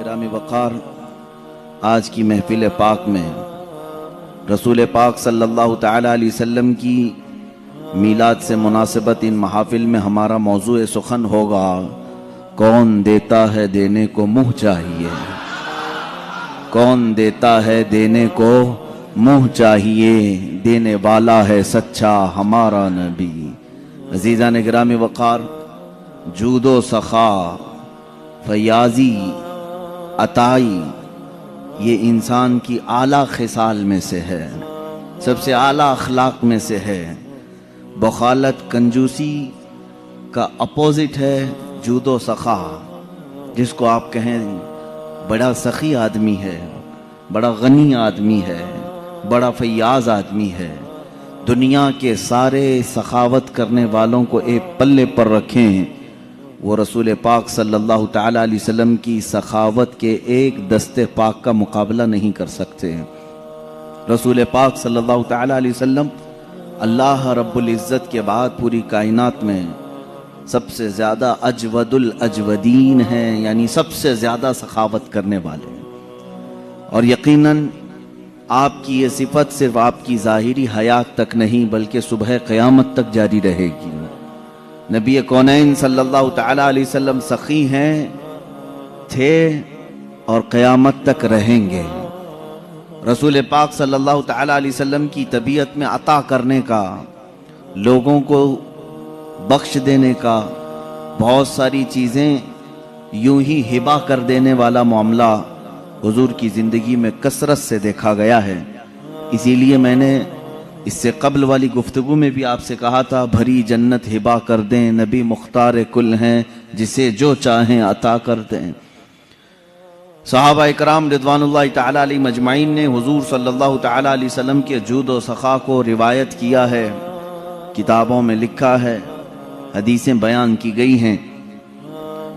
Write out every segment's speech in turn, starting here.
گرامی وقار، آج کی محفل پاک میں رسول پاک صلی اللہ تعالی علیہ وسلم کی میلاد سے مناسبت ان محافل میں ہمارا موضوع سخن ہوگا، کون دیتا ہے دینے کو منہ چاہیے، کون دیتا ہے دینے کو منہ چاہیے، دینے والا ہے سچا ہمارا نبی۔ عزیزان گرامی وقار، جود و سخا، فیاضی، عطائی، یہ انسان کی اعلیٰ خصال میں سے ہے، سب سے اعلیٰ اخلاق میں سے ہے۔ بخالت، کنجوسی کا اپوزٹ ہے جود و سخا، جس کو آپ کہیں بڑا سخی آدمی ہے، بڑا غنی آدمی ہے، بڑا فیاض آدمی ہے۔ دنیا کے سارے سخاوت کرنے والوں کو ایک پلے پر رکھیں، وہ رسول پاک صلی اللہ تعالی علیہ وسلم کی سخاوت کے ایک دستے پاک کا مقابلہ نہیں کر سکتے۔ رسول پاک صلی اللہ تعالی علیہ وسلم اللہ رب العزت کے بعد پوری کائنات میں سب سے زیادہ اجود الاجودین ہیں، یعنی سب سے زیادہ سخاوت کرنے والے ہیں۔ اور یقیناً آپ کی یہ صفت صرف آپ کی ظاہری حیات تک نہیں بلکہ صبح قیامت تک جاری رہے گی۔ نبی کونین صلی اللہ تعالی علیہ وسلم سخی ہیں، تھے اور قیامت تک رہیں گے۔ رسول پاک صلی اللہ تعالی علیہ وسلم کی طبیعت میں عطا کرنے کا، لوگوں کو بخش دینے کا، بہت ساری چیزیں یوں ہی ہبہ کر دینے والا معاملہ حضور کی زندگی میں کثرت سے دیکھا گیا ہے۔ اسی لیے میں نے اس سے قبل والی گفتگو میں بھی آپ سے کہا تھا، بھری جنت ہبہ کر دیں، نبی مختار کل ہیں، جسے جو چاہیں عطا کر دیں۔ صحابہ اکرام رضوان اللہ تعالی علیہ مجمعین نے حضور صلی اللہ تعالی علیہ وسلم کے جود و سخا کو روایت کیا ہے، کتابوں میں لکھا ہے، حدیثیں بیان کی گئی ہیں۔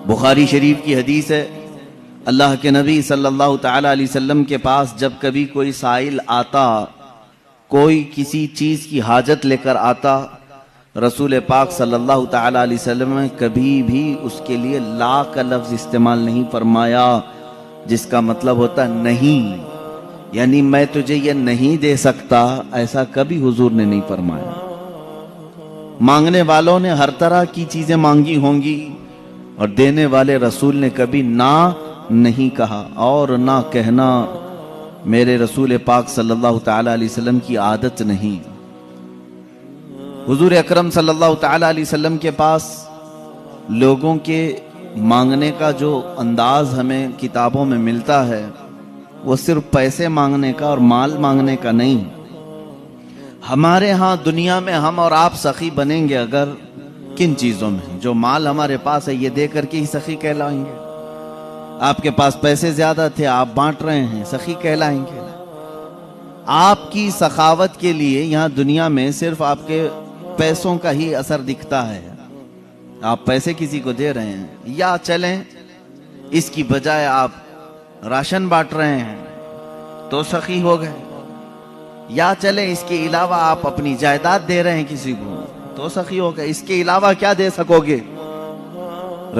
بخاری شریف کی حدیث ہے، اللہ کے نبی صلی اللہ تعالی علیہ وسلم کے پاس جب کبھی کوئی سائل آتا، کوئی کسی چیز کی حاجت لے کر آتا، رسول پاک صلی اللہ تعالی علیہ وسلم نے کبھی بھی اس کے لیے لا کا لفظ استعمال نہیں فرمایا، جس کا مطلب ہوتا نہیں، یعنی میں تجھے یہ نہیں دے سکتا، ایسا کبھی حضور نے نہیں فرمایا۔ مانگنے والوں نے ہر طرح کی چیزیں مانگی ہوں گی، اور دینے والے رسول نے کبھی نہ نہیں کہا، اور نہ کہنا میرے رسول پاک صلی اللہ تعالی علیہ وسلم کی عادت نہیں۔ حضور اکرم صلی اللہ تعالی علیہ وسلم کے پاس لوگوں کے مانگنے کا جو انداز ہمیں کتابوں میں ملتا ہے، وہ صرف پیسے مانگنے کا اور مال مانگنے کا نہیں۔ ہمارے ہاں دنیا میں ہم اور آپ سخی بنیں گے اگر کن چیزوں میں؟ جو مال ہمارے پاس ہے یہ دے کر کے ہی سخی کہلائیں گے۔ آپ کے پاس پیسے زیادہ تھے، آپ بانٹ رہے ہیں، سخی کہلائیں گے۔ آپ کی سخاوت کے لیے یہاں دنیا میں صرف آپ کے پیسوں کا ہی اثر دکھتا ہے۔ آپ پیسے کسی کو دے رہے ہیں، یا چلیں اس کی بجائے آپ راشن بانٹ رہے ہیں تو سخی ہو گئے، یا چلیں اس کے علاوہ آپ اپنی جائیداد دے رہے ہیں کسی کو تو سخی ہو گئے۔ اس کے علاوہ کیا دے سکو گے؟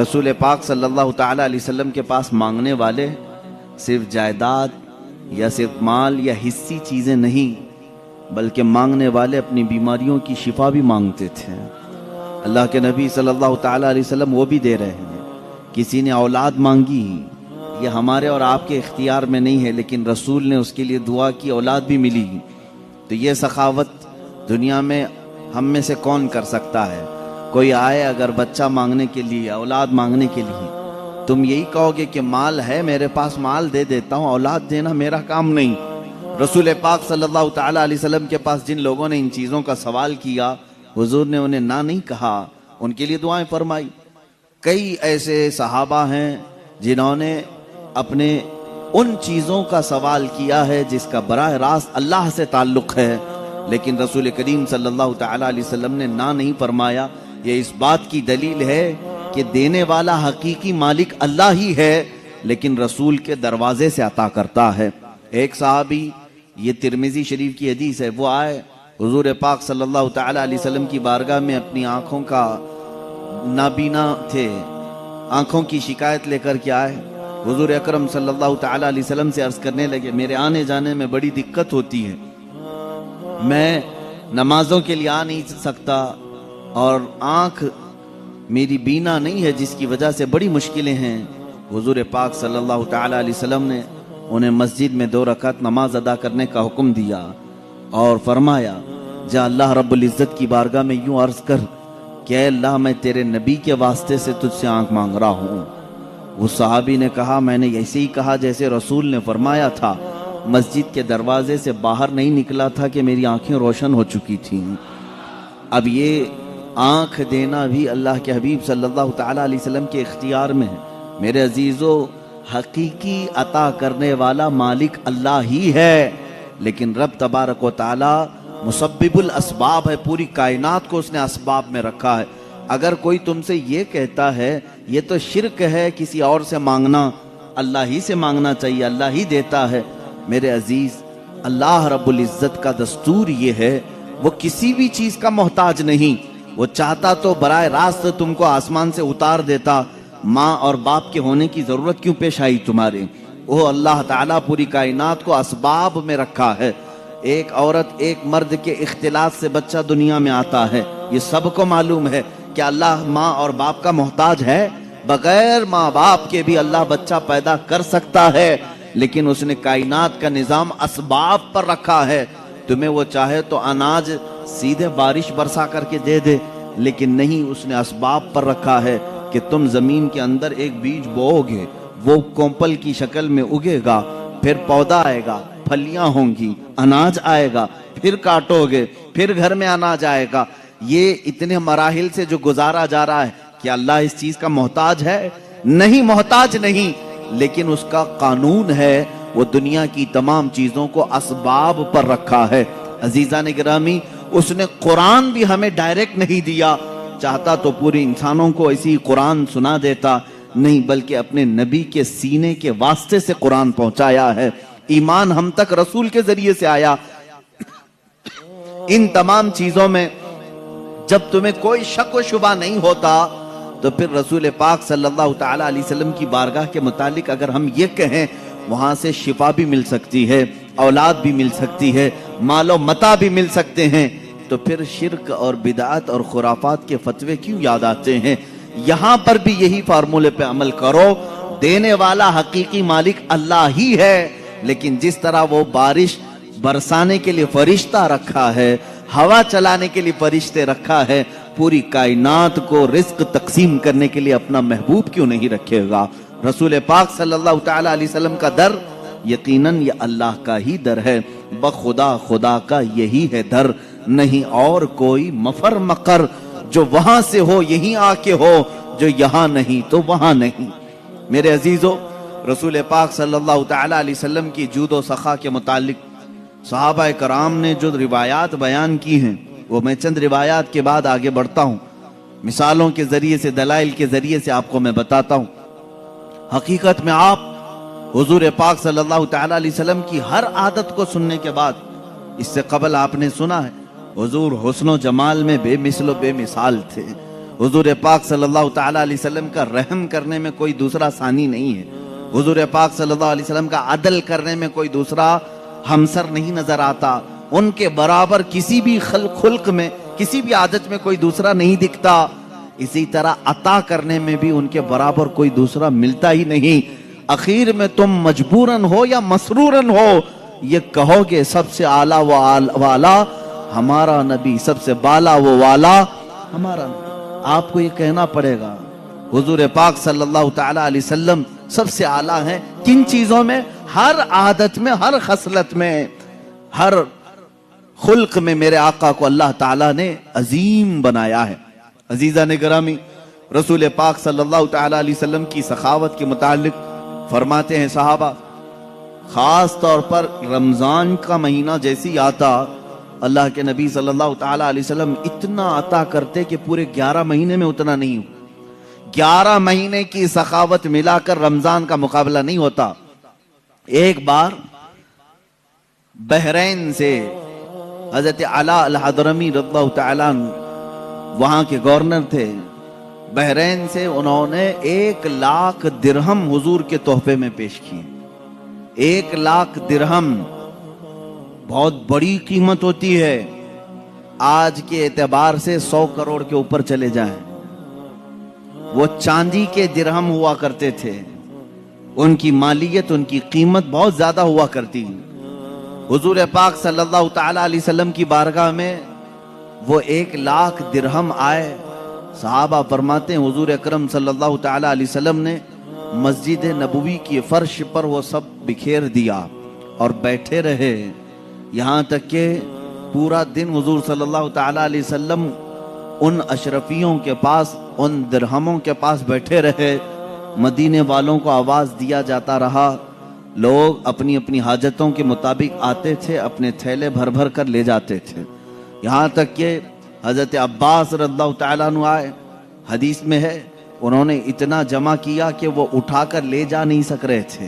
رسول پاک صلی اللہ تعالی علیہ وسلم کے پاس مانگنے والے صرف جائیداد یا صرف مال یا حصی چیزیں نہیں، بلکہ مانگنے والے اپنی بیماریوں کی شفا بھی مانگتے تھے۔ اللہ کے نبی صلی اللہ تعالی علیہ وسلم وہ بھی دے رہے ہیں۔ کسی نے اولاد مانگی، یہ ہمارے اور آپ کے اختیار میں نہیں ہے، لیکن رسول نے اس کے لیے دعا کی، اولاد بھی ملی۔ تو یہ سخاوت دنیا میں ہم میں سے کون کر سکتا ہے؟ کوئی آئے اگر بچہ مانگنے کے لیے، اولاد مانگنے کے لیے، تم یہی کہو گے کہ مال ہے میرے پاس، مال دے دیتا ہوں، اولاد دینا میرا کام نہیں۔ رسول پاک صلی اللہ تعالی علیہ وسلم کے پاس جن لوگوں نے ان چیزوں کا سوال کیا، حضور نے انہیں نہ نہیں کہا، ان کے لیے دعائیں فرمائی۔ کئی ایسے صحابہ ہیں جنہوں نے اپنے ان چیزوں کا سوال کیا ہے جس کا براہ راست اللہ سے تعلق ہے، لیکن رسول کریم صلی اللہ تعالی علیہ وسلم نے نہ نہیں فرمایا۔ یہ اس بات کی دلیل ہے کہ دینے والا حقیقی مالک اللہ ہی ہے، لیکن رسول کے دروازے سے عطا کرتا ہے۔ ایک صحابی، یہ ترمذی شریف کی حدیث ہے، وہ آئے حضور پاک صلی اللہ تعالی علیہ وسلم کی بارگاہ میں، اپنی آنکھوں کا نابینا تھے، آنکھوں کی شکایت لے کر کے آئے۔ حضور اکرم صلی اللہ تعالی علیہ وسلم سے عرض کرنے لگے میرے آنے جانے میں بڑی دقت ہوتی ہے، میں نمازوں کے لیے آ نہیں سکتا اور آنکھ میری بینا نہیں ہے جس کی وجہ سے بڑی مشکلیں ہیں۔ حضور پاک صلی اللہ تعالی علیہ وسلم نے انہیں مسجد میں 2 رکعت نماز ادا کرنے کا حکم دیا اور فرمایا جا اللہ رب العزت کی بارگاہ میں یوں عرض کر کہ اے اللہ میں تیرے نبی کے واسطے سے تجھ سے آنکھ مانگ رہا ہوں۔ وہ صحابی نے کہا میں نے ایسے ہی کہا جیسے رسول نے فرمایا تھا، مسجد کے دروازے سے باہر نہیں نکلا تھا کہ میری آنکھیں روشن ہو چکی تھیں۔ اب یہ آنکھ دینا بھی اللہ کے حبیب صلی اللہ تعالی علیہ وسلم کے اختیار میں ہے۔ میرے عزیزو، حقیقی عطا کرنے والا مالک اللہ ہی ہے، لیکن رب تبارک و تعالی مسبب الاسباب ہے، پوری کائنات کو اس نے اسباب میں رکھا ہے۔ اگر کوئی تم سے یہ کہتا ہے یہ تو شرک ہے کسی اور سے مانگنا، اللہ ہی سے مانگنا چاہیے، اللہ ہی دیتا ہے۔ میرے عزیز، اللہ رب العزت کا دستور یہ ہے وہ کسی بھی چیز کا محتاج نہیں۔ وہ چاہتا تو براہ راست تم کو آسمان سے اتار دیتا، ماں اور باپ کے ہونے کی ضرورت کیوں پیش آئی تمہارے؟ وہ اللہ تعالیٰ پوری کائنات کو اسباب میں رکھا ہے۔ ایک عورت ایک مرد کے اختلاط سے بچہ دنیا میں آتا ہے، یہ سب کو معلوم ہے کہ اللہ ماں اور باپ کا محتاج ہے؟ بغیر ماں باپ کے بھی اللہ بچہ پیدا کر سکتا ہے، لیکن اس نے کائنات کا نظام اسباب پر رکھا ہے۔ تمہیں وہ چاہے تو اناج سیدھے بارش برسا کر کے دے دے، لیکن نہیں، اس نے اسباب پر رکھا ہے کہ تم زمین کے اندر ایک بیج بو گے، وہ کومپل کی شکل میں اگے گا، پھر پودا آئے گا، پھلیاں ہوں گی، اناج آئے گا، پھر کاٹو گے، پھر گھر میں اناج آئے گا۔ یہ اتنے مراحل سے جو گزارا جا رہا ہے، کیا اللہ اس چیز کا محتاج ہے؟ نہیں، محتاج نہیں، لیکن اس کا قانون ہے، وہ دنیا کی تمام چیزوں کو اسباب پر رکھا ہے۔ عزیزان گرامی، اس نے قرآن بھی ہمیں ڈائریکٹ نہیں دیا، چاہتا تو پورے انسانوں کو ایسی قرآن سنا دیتا، نہیں، بلکہ اپنے نبی کے سینے کے واسطے سے قرآن پہنچایا ہے۔ ایمان ہم تک رسول کے ذریعے سے آیا۔ ان تمام چیزوں میں جب تمہیں کوئی شک و شبہ نہیں ہوتا تو پھر رسول پاک صلی اللہ تعالی علیہ وسلم کی بارگاہ کے متعلق اگر ہم یہ کہیں وہاں سے شفا بھی مل سکتی ہے، اولاد بھی مل سکتی ہے، مال و متاع بھی مل سکتے ہیں، تو پھر شرک اور بدعت اور خرافات کے فتوے کیوں یاد آتے ہیں؟ یہاں پر بھی یہی فارمولے پہ عمل کرو، دینے والا حقیقی مالک اللہ ہی ہے، لیکن جس طرح وہ بارش برسانے کے لیے فرشتہ رکھا ہے، ہوا چلانے کے لیے فرشتے رکھا ہے، پوری کائنات کو رزق تقسیم کرنے کے لیے اپنا محبوب کیوں نہیں رکھے گا؟ رسول پاک صلی اللہ تعالی علیہ وسلم کا در یقیناً یہ اللہ کا ہی در ہے، بخدا خدا کا یہی ہے در، نہیں اور کوئی مفر مقر جو وہاں سے ہو یہیں آ کے ہو، جو یہاں نہیں تو وہاں نہیں۔ میرے عزیزو، رسول پاک صلی اللہ تعالی علیہ وسلم کی جود و سخا کے متعلق صحابہ کرام نے جو روایات بیان کی ہیں، وہ میں چند روایات کے بعد آگے بڑھتا ہوں، مثالوں کے ذریعے سے، دلائل کے ذریعے سے آپ کو میں بتاتا ہوں۔ حقیقت میں آپ حضور پاک صلی اللہ تعالی علیہ وسلم کی ہر عادت کو سننے کے بعد، اس سے قبل آپ نے سنا ہے حضور حسن و جمال میں بے مثل و بے مثال تھے، حضور پاک صلی اللہ تعالی علیہ وسلم کا رحم کرنے میں کوئی دوسرا ثانی نہیں ہے، حضور پاک صلی اللہ علیہ وسلم کا عدل کرنے میں کوئی دوسرا ہمسر نہیں نظر آتا، ان کے برابر کسی بھی خلق میں، کسی بھی عادت میں کوئی دوسرا نہیں دکھتا، اسی طرح عطا کرنے میں بھی ان کے برابر کوئی دوسرا ملتا ہی نہیں۔ اخیر میں تم مجبوراً ہو یا مسروراً ہو یہ کہو گے سب سے اعلیٰ و والا ہمارا نبی، سب سے بالا و والا ہمارا نبی۔ آپ کو یہ کہنا پڑے گا حضور پاک صلی اللہ تعالی علیہ وسلم سب سے اعلیٰ ہیں، کن چیزوں میں؟ ہر عادت میں، ہر خصلت میں، ہر خلق میں میرے آقا کو اللہ تعالیٰ نے عظیم بنایا ہے۔ عزیزان گرامی، رسول پاک صلی اللہ تعالی علیہ وسلم کی سخاوت کے متعلق فرماتے ہیں صحابہ، خاص طور پر رمضان کا مہینہ جیسی آتا، اللہ کے نبی صلی اللہ تعالی علیہ وسلم اتنا عطا کرتے کہ پورے 11 مہینے میں اتنا نہیں ہو۔ 11 مہینے کی سخاوت ملا کر رمضان کا مقابلہ نہیں ہوتا۔ ایک بار بحرین سے حضرت علا الحضرمی رضی اللہ تعالیٰ عنہ وہاں کے گورنر تھے، بحرین سے انہوں نے 1,00,000 درہم حضور کے تحفے میں پیش کیے. 1,00,000 درہم بہت بڑی قیمت ہوتی ہے. آج کے اعتبار سے 100 کروڑ کے اوپر چلے جائیں. وہ چاندی کے درہم ہوا کرتے تھے. ان کی مالیت، ان کی قیمت بہت زیادہ ہوا کرتی. حضور پاک صلی اللہ تعالی علیہ وسلم کی بارگاہ میں وہ 1,00,000 درہم آئے. صحابہ فرماتے ہیں حضور اکرم صلی اللہ تعالی علیہ وسلم نے مسجد نبوی کی فرش پر وہ سب بکھیر دیا اور بیٹھے رہے، یہاں تک کہ پورا دن حضور صلی اللہ تعالی علیہ وسلم ان اشرفیوں کے پاس، ان درہموں کے پاس بیٹھے رہے. مدینے والوں کو آواز دیا جاتا رہا. لوگ اپنی اپنی حاجتوں کے مطابق آتے تھے، اپنے تھیلے بھر بھر کر لے جاتے تھے. یہاں تک کہ حضرت عباس رضی اللہ تعالیٰ عنہ آئے. حدیث میں ہے انہوں نے اتنا جمع کیا کہ وہ اٹھا کر لے جا نہیں سک رہے تھے،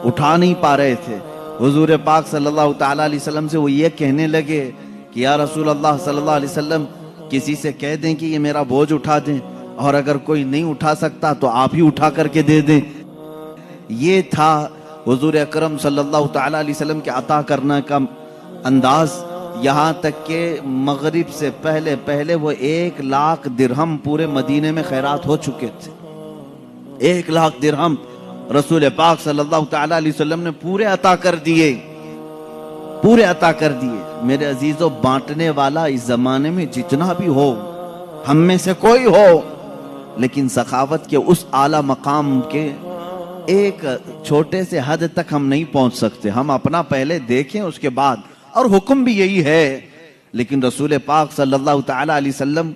اٹھا نہیں پا رہے تھے. حضور پاک صلی اللہ تعالیٰ علیہ وسلم سے وہ یہ کہنے لگے کہ یا رسول اللہ صلی اللہ علیہ وسلم، کسی سے کہہ دیں کہ یہ میرا بوجھ اٹھا دیں، اور اگر کوئی نہیں اٹھا سکتا تو آپ ہی اٹھا کر کے دے دیں. یہ تھا حضور اکرم صلی اللہ تعالیٰ علیہ وسلم کے عطا کرنے کا انداز. یہاں تک کہ مغرب سے پہلے وہ 1,00,000 درہم پورے مدینے میں خیرات ہو چکے تھے. 1,00,000 درہم رسول پاک صلی اللہ تعالیٰ علیہ وسلم نے پورے عطا کر دیے، پورے عطا کر دیے. میرے عزیزو، بانٹنے والا اس زمانے میں جتنا بھی ہو، ہم میں سے کوئی ہو، لیکن سخاوت کے اس اعلیٰ مقام کے ایک چھوٹے سے حد تک ہم نہیں پہنچ سکتے. ہم اپنا پہلے دیکھیں، اس کے بعد. اور حکم بھی یہی ہے. لیکن رسول پاک صلی اللہ تعالی علیہ وسلم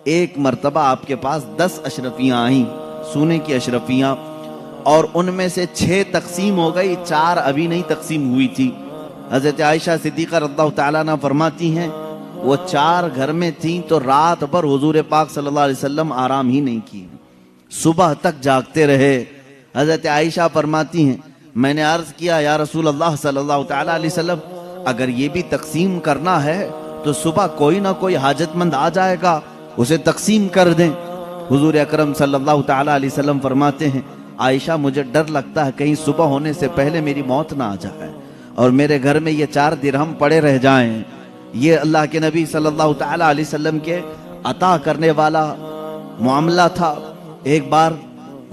ایک مرتبہ آپ کے پاس 10 اشرفیاں آئیں، سونے کی اشرفیاں، اور ان میں سے 6 تقسیم ہو گئی، 4 ابھی نہیں تقسیم ہوئی تھی. حضرت عائشہ صدیقہ رضی اللہ تعالیٰ عنہ فرماتی ہیں وہ 4 گھر میں تھیں تو رات بھر حضور پاک صلی اللہ علیہ وسلم آرام ہی نہیں کی، صبح تک جاگتے رہے. حضرت عائشہ فرماتی ہیں میں نے عرض کیا یا رسول اللہ صلی اللہ تعالیٰ علیہ وسلم، اگر یہ بھی تقسیم کرنا ہے تو صبح کوئی نہ کوئی حاجت مند آ جائے گا، اسے تقسیم کر دیں. حضور اکرم صلی اللہ تعالیٰ علیہ وسلم فرماتے ہیں عائشہ مجھے ڈر لگتا ہے کہیں صبح ہونے سے پہلے میری موت نہ آ جائے اور میرے گھر میں یہ 4 درہم پڑے رہ جائیں. یہ اللہ کے نبی صلی اللہ تعالیٰ علیہ وسلم کے عطا کرنے والا معاملہ تھا. ایک بار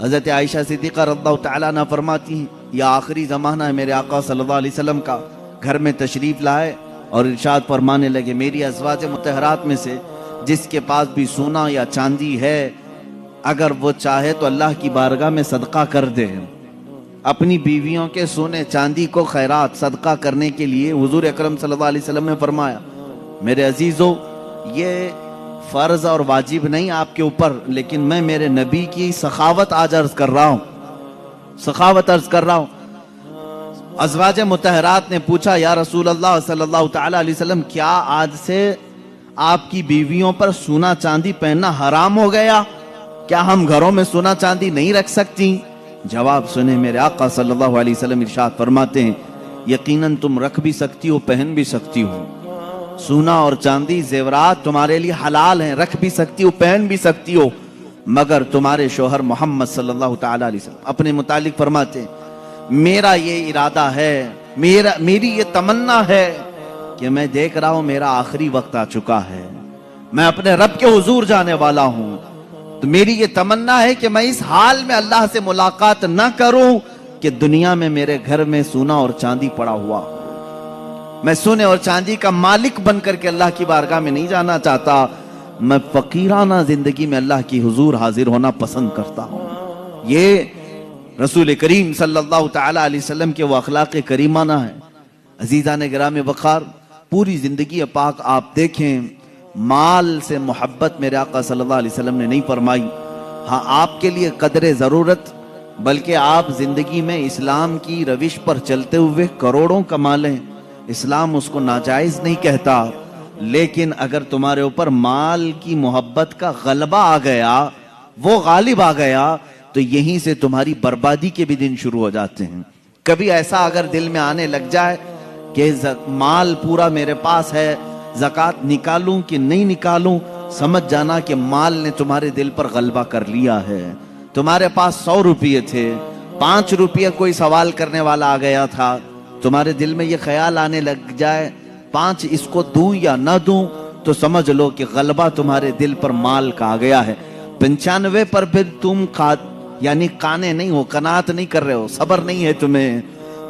حضرت عائشہ صدیقہ رضی اللہ تعالیٰ عنہ فرماتی ہیں یہ آخری زمانہ ہے میرے آقا صلی اللہ علیہ وسلم کا. گھر میں تشریف لائے اور ارشاد فرمانے لگے میری ازواج مطہرات میں سے جس کے پاس بھی سونا یا چاندی ہے، اگر وہ چاہے تو اللہ کی بارگاہ میں صدقہ کر دے. اپنی بیویوں کے سونے چاندی کو خیرات صدقہ کرنے کے لیے حضور اکرم صلی اللہ علیہ وسلم نے فرمایا. میرے عزیزو، یہ فرض اور واجب نہیں آپ کے اوپر، لیکن میں میرے نبی کی سخاوت آج عرض کر رہا ہوں، سخاوت عرض کر رہا ہوں. ازواج مطہرات نے پوچھا یا رسول اللہ صلی اللہ تعالی علیہ وسلم، کیا آج سے آپ کی بیویوں پر سونا چاندی پہننا حرام ہو گیا؟ کیا ہم گھروں میں سونا چاندی نہیں رکھ سکتی؟ جواب سنیں، میرے آقا صلی اللہ علیہ وسلم ارشاد فرماتے ہیں یقیناً تم رکھ بھی سکتی ہو، پہن بھی سکتی ہو. سونا اور چاندی زیورات تمہارے لیے حلال ہیں، رکھ بھی سکتی ہو، پہن بھی سکتی ہو، مگر تمہارے شوہر محمد صلی اللہ تعالی علیہ وسلم اپنے متعلق فرماتے ہیں میرا یہ ارادہ ہے، میری یہ تمنا ہے کہ میں دیکھ رہا ہوں میرا آخری وقت آ چکا ہے، میں اپنے رب کے حضور جانے والا ہوں، تو میری یہ تمنا ہے کہ میں اس حال میں اللہ سے ملاقات نہ کروں کہ دنیا میں میرے گھر میں سونا اور چاندی پڑا ہوا. میں سونے اور چاندی کا مالک بن کر کے اللہ کی بارگاہ میں نہیں جانا چاہتا، میں فقیرانہ زندگی میں اللہ کی حضور حاضر ہونا پسند کرتا ہوں. یہ رسول کریم صلی اللہ تعالی علیہ وسلم کے وہ اخلاق کریمانہ ہیں. عزیزان گرامی وقار، پوری زندگی پاک آپ دیکھیں، مال سے محبت میرے آقا صلی اللہ علیہ وسلم نے نہیں فرمائی. ہاں آپ کے لیے قدر ضرورت، بلکہ آپ زندگی میں اسلام کی روش پر چلتے ہوئے کروڑوں کما لیں، اسلام اس کو ناجائز نہیں کہتا، لیکن اگر تمہارے اوپر مال کی محبت کا غلبہ آ گیا، وہ غالب آ گیا، تو یہیں سے تمہاری بربادی کے بھی دن شروع ہو جاتے ہیں. کبھی ایسا اگر دل میں آنے لگ جائے کہ مال پورا میرے پاس ہے، زکوٰۃ نکالوں کہ نہیں نکالوں، سمجھ جانا کہ مال نے تمہارے دل پر غلبہ کر لیا ہے. تمہارے پاس 100 روپے تھے، 5 روپے کوئی سوال کرنے والا آ گیا تھا، تمہارے دل میں یہ خیال آنے لگ جائے 5 اس کو دوں یا نہ دوں، تو سمجھ لو کہ غلبہ تمہارے دل پر مال کا آ گیا ہے. 95 پر پھر تم یعنی کانے نہیں ہو، قناعت نہیں کر رہے ہو، صبر نہیں ہے تمہیں.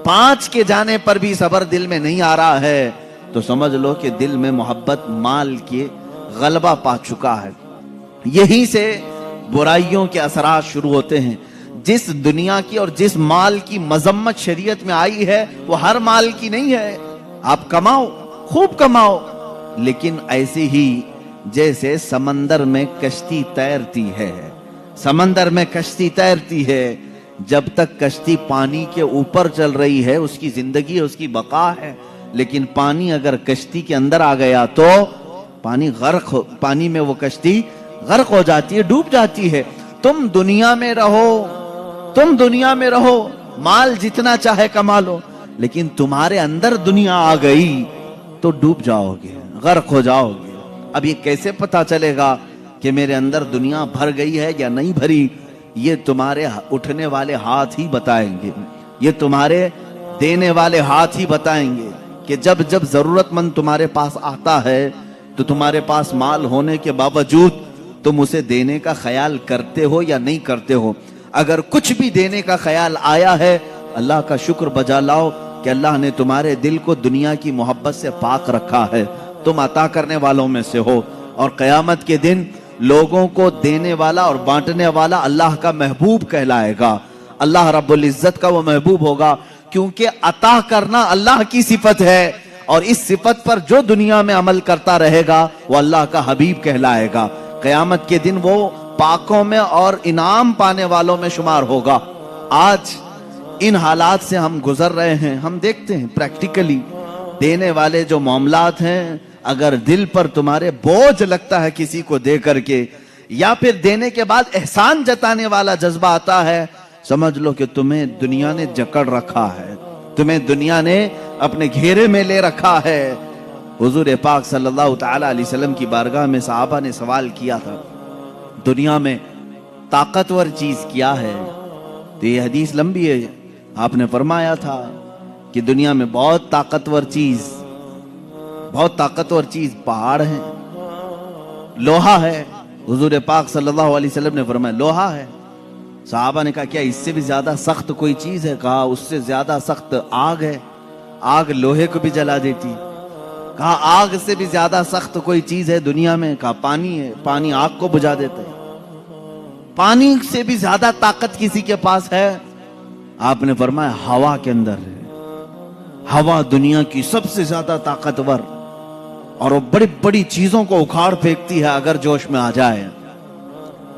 5 کے جانے پر بھی صبر دل میں نہیں آ رہا ہے، تو سمجھ لو کہ دل میں محبت مال کے غلبہ پا چکا ہے. یہیں سے برائیوں کے اثرات شروع ہوتے ہیں. جس دنیا کی اور جس مال کی مذمت شریعت میں آئی ہے وہ ہر مال کی نہیں ہے. آپ کماؤ، خوب کماؤ، لیکن ایسے ہی جیسے سمندر میں کشتی تیرتی ہے. سمندر میں کشتی تیرتی ہے، جب تک کشتی پانی کے اوپر چل رہی ہے اس کی زندگی ہے، اس کی بقا ہے. لیکن پانی اگر کشتی کے اندر آ گیا تو پانی میں وہ کشتی غرق ہو جاتی ہے، ڈوب جاتی ہے. تم دنیا میں رہو، مال جتنا چاہے کما لو، لیکن تمہارے اندر دنیا آ گئی تو ڈوب جاؤ گے، غرق ہو جاؤ گے. اب یہ کیسے پتا چلے گا کہ میرے اندر دنیا بھر گئی ہے یا نہیں بھری؟ یہ تمہارے اٹھنے والے ہاتھ ہی بتائیں گے، یہ تمہارے دینے والے ہاتھ ہی بتائیں گے کہ جب ضرورت مند تمہارے پاس آتا ہے تو تمہارے پاس مال ہونے کے باوجود تم اسے دینے کا خیال کرتے ہو یا نہیں کرتے ہو. اگر کچھ بھی دینے کا خیال آیا ہے، اللہ کا شکر بجا لاؤ کہ اللہ نے تمہارے دل کو دنیا کی محبت سے پاک رکھا ہے، تم عطا کرنے والوں میں سے ہو. اور قیامت کے دن لوگوں کو دینے والا اور بانٹنے والا اللہ کا محبوب کہلائے گا، اللہ رب العزت کا وہ محبوب ہوگا، کیونکہ عطا کرنا اللہ کی صفت ہے، اور اس صفت پر جو دنیا میں عمل کرتا رہے گا وہ اللہ کا حبیب کہلائے گا. قیامت کے دن وہ پاکوں میں اور انعام پانے والوں میں شمار ہوگا. آج ان حالات سے ہم گزر رہے ہیں، ہم دیکھتے ہیں پریکٹیکلی دینے والے جو معاملات ہیں، اگر دل پر تمہارے بوجھ لگتا ہے کسی کو دے کر کے، یا پھر دینے کے بعد احسان جتانے والا جذبہ آتا ہے، سمجھ لو کہ تمہیں دنیا نے جکڑ رکھا ہے، تمہیں دنیا نے اپنے گھیرے میں لے رکھا ہے. حضور پاک صلی اللہ تعالی علیہ وسلم کی بارگاہ میں صحابہ نے سوال کیا تھا، دنیا میں طاقتور چیز کیا ہے؟ تو یہ حدیث لمبی ہے. آپ نے فرمایا تھا کہ دنیا میں بہت طاقتور چیز پہاڑ ہیں، لوہا ہے. حضور پاک صلی اللہ علیہ وسلم نے فرمایا لوہا ہے. صحابہ نے کہا کیا اس سے بھی زیادہ سخت کوئی چیز ہے؟ کہا اس سے زیادہ سخت آگ ہے، آگ لوہے کو بھی جلا دیتی. کہا آگ سے بھی زیادہ سخت کوئی چیز ہے دنیا میں؟ کہا پانی ہے، پانی آگ کو بجھا دیتا ہے. پانی سے بھی زیادہ طاقت کسی کے پاس ہے؟ آپ نے فرمایا ہوا کے اندر ہے. ہوا دنیا کی سب سے زیادہ طاقتور، اور وہ بڑی بڑی چیزوں کو اکھاڑ پھینکتی ہے اگر جوش میں آ جائے.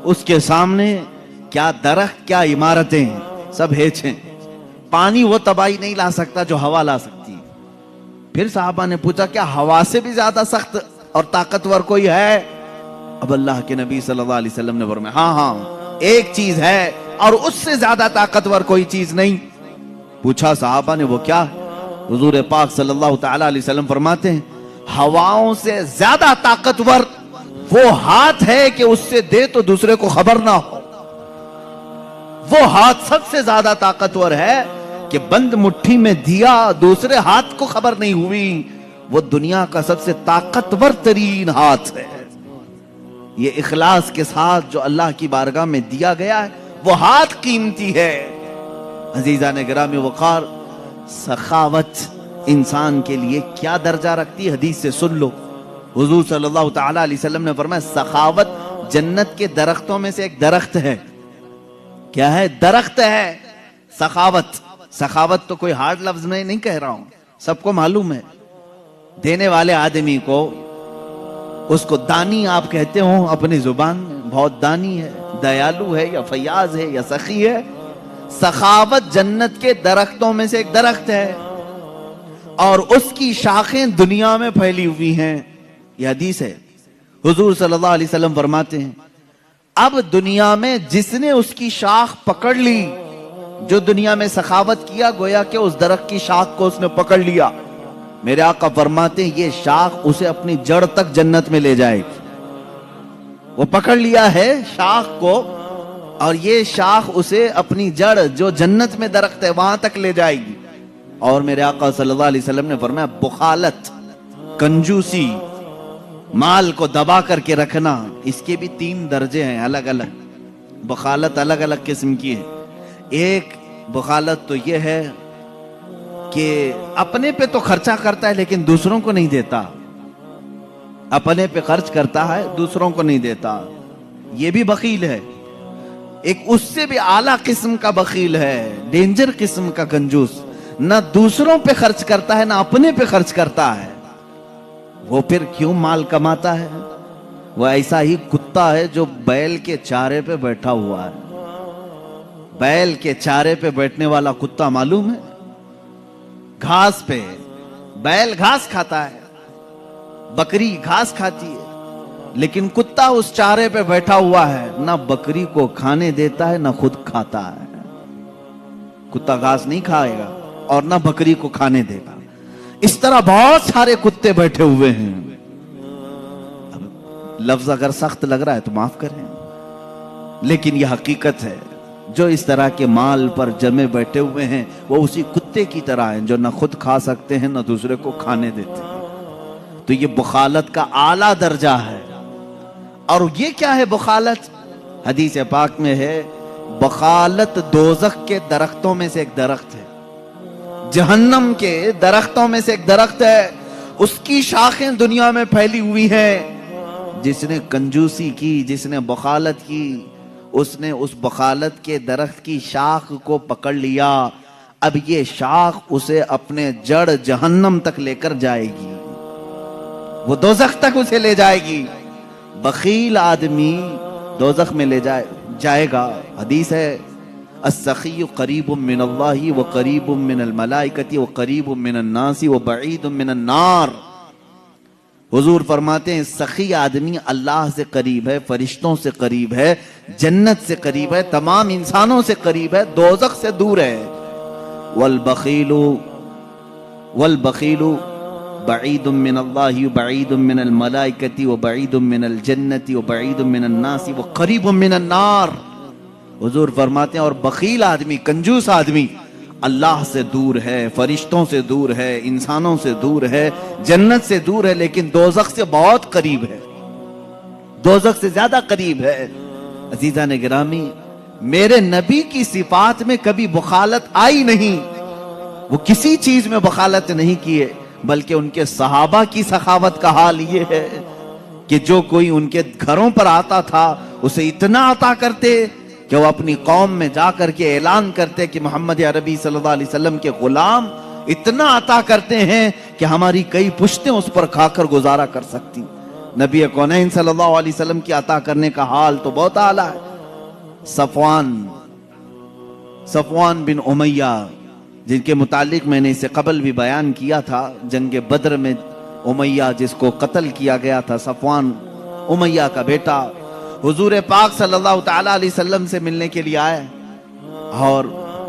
اس کے سامنے کیا درخت، کیا عمارتیں، سب ہیچ ہیں. پانی وہ تباہی نہیں لا سکتا جو ہوا لا سکتی. پھر صحابہ نے پوچھا کیا ہوا سے بھی زیادہ سخت اور طاقتور کوئی ہے؟ اب اللہ کے نبی صلی اللہ علیہ وسلم نے فرمایا ہاں ایک چیز ہے، اور اس سے زیادہ طاقتور کوئی چیز نہیں. پوچھا صحابہ نے وہ کیا؟ حضور پاک صلی اللہ تعالی علیہ وسلم فرماتے ہیں ہواؤں سے زیادہ طاقتور وہ ہاتھ ہے کہ اس سے دے تو دوسرے کو خبر نہ ہو. وہ ہاتھ سب سے زیادہ طاقتور ہے کہ بند مٹھی میں دیا، دوسرے ہاتھ کو خبر نہیں ہوئی. وہ دنیا کا سب سے طاقتور ترین ہاتھ ہے. یہ اخلاص کے ساتھ جو اللہ کی بارگاہ میں دیا گیا ہے وہ ہاتھ قیمتی ہے. عزیزان گرامی وقار، سخاوت انسان کے لیے کیا درجہ رکھتی ہے حدیث سے سن لو. حضور صلی اللہ تعالی علیہ وسلم نے فرمایا سخاوت جنت کے درختوں میں سے ایک درخت ہے. کیا ہے؟ درخت ہے سخاوت. سخاوت تو کوئی ہارڈ لفظ میں نہیں کہہ رہا ہوں، سب کو معلوم ہے. دینے والے آدمی کو، اس کو دانی آپ کہتے ہو اپنی زبان میں، بہت دانی ہے، دیالو ہے یا فیاض ہے یا سخی ہے. سخاوت جنت کے درختوں میں سے ایک درخت ہے، اور اس کی شاخیں دنیا میں پھیلی ہوئی ہیں. یہ حدیث ہے. حضور صلی اللہ علیہ وسلم فرماتے ہیں اب دنیا میں جس نے اس کی شاخ پکڑ لی، جو دنیا میں سخاوت کیا، گویا کہ اس درخت کی شاخ کو اس نے پکڑ لیا. میرے آقا فرماتے ہیں یہ شاخ اسے اپنی جڑ تک جنت میں لے جائے گی. وہ پکڑ لیا ہے شاخ کو، اور یہ شاخ اسے اپنی جڑ جو جنت میں درخت ہے وہاں تک لے جائے گی۔ اور میرے آقا صلی اللہ علیہ وسلم نے فرمایا بخالت، کنجوسی، مال کو دبا کر کے رکھنا، اس کے بھی 3 درجے ہیں الگ الگ۔ بخالت الگ الگ قسم کی ہے۔ ایک بخالت تو یہ ہے کہ اپنے پہ تو خرچہ کرتا ہے لیکن دوسروں کو نہیں دیتا، اپنے پہ خرچ کرتا ہے دوسروں کو نہیں دیتا، یہ بھی بخیل ہے۔ ایک اس سے بھی اعلیٰ قسم کا بخیل ہے، ڈینجر قسم کا کنجوس، نہ دوسروں پہ خرچ کرتا ہے نہ اپنے پہ خرچ کرتا ہے۔ وہ پھر کیوں مال کماتا ہے؟ وہ ایسا ہی کتا ہے جو بیل کے چارے پہ بیٹھا ہوا ہے۔ بیل کے چارے پہ بیٹھنے والا کتا معلوم ہے؟ گھاس پہ، بیل گھاس کھاتا ہے، بکری گھاس کھاتی ہے، لیکن کتا اس چارے پہ بیٹھا ہوا ہے، نہ بکری کو کھانے دیتا ہے نہ خود کھاتا ہے۔ کتا گھاس نہیں کھائے گا اور نہ بکری کو کھانے دے گا۔ اس طرح بہت سارے کتے بیٹھے ہوئے ہیں۔ لفظ اگر سخت لگ رہا ہے تو معاف کریں، لیکن یہ حقیقت ہے۔ جو اس طرح کے مال پر جمے بیٹھے ہوئے ہیں وہ اسی کتے کی طرح ہیں جو نہ خود کھا سکتے ہیں نہ دوسرے کو کھانے دیتے ہیں۔ تو یہ بخالت کا اعلیٰ درجہ ہے۔ اور یہ کیا ہے بخالت؟ حدیث پاک میں ہے بخالت دوزخ کے درختوں میں سے ایک درخت ہے، جہنم کے درختوں میں سے ایک درخت ہے، اس کی شاخیں دنیا میں پھیلی ہوئی ہیں۔ جس نے کنجوسی کی، جس نے بخالت کی، اس نے اس بخالت کے درخت کی شاخ کو پکڑ لیا۔ اب یہ شاخ اسے اپنے جڑ جہنم تک لے کر جائے گی، وہ دوزخ تک اسے لے جائے گی۔ بخیل آدمی دوزخ میں لے جائے گا۔ حدیث ہے السخی قریب من اللہ وقریب من الملائکۃ وقریب من الناس وبعید من النار۔ حضور فرماتے ہیں سخی آدمی اللہ سے قریب ہے، فرشتوں سے قریب ہے، جنت سے قریب ہے، تمام انسانوں سے قریب ہے، دوزخ سے دور ہے۔ والبخیل بعید من اللہ بعید من الملائکۃ وبعید من الجنت وبعید من الناس وقریب من النار۔ حضور فرماتے ہیں اور بخیل آدمی، کنجوس آدمی اللہ سے دور ہے، فرشتوں سے دور ہے، انسانوں سے دور ہے، جنت سے دور ہے، لیکن دوزخ سے بہت قریب ہے، دوزخ سے زیادہ قریب ہے۔ عزیزان گرامی، میرے نبی کی صفات میں کبھی بخالت آئی نہیں، وہ کسی چیز میں بخالت نہیں کیے، بلکہ ان کے صحابہ کی سخاوت کا حال یہ ہے کہ جو کوئی ان کے گھروں پر آتا تھا اسے اتنا عطا کرتے کہ وہ اپنی قوم میں جا کر کے اعلان کرتے کہ محمد عربی صلی اللہ علیہ وسلم کے غلام اتنا عطا کرتے ہیں کہ ہماری کئی پشتیں اس پر کھا کر گزارا کر سکتی۔ نبی کونین صلی اللہ علیہ وسلم کی عطا کرنے کا حال تو بہت اعلیٰ ہے۔ صفوان بن امیہ، جن کے متعلق میں نے اس سے قبل بھی بیان کیا تھا، جنگ بدر میں امیہ جس کو قتل کیا گیا تھا، صفوان امیہ کا بیٹا حضور پاک صلی اللہ تعالیٰ علیہ وسلم سے ملنے کے لیے آئے، اور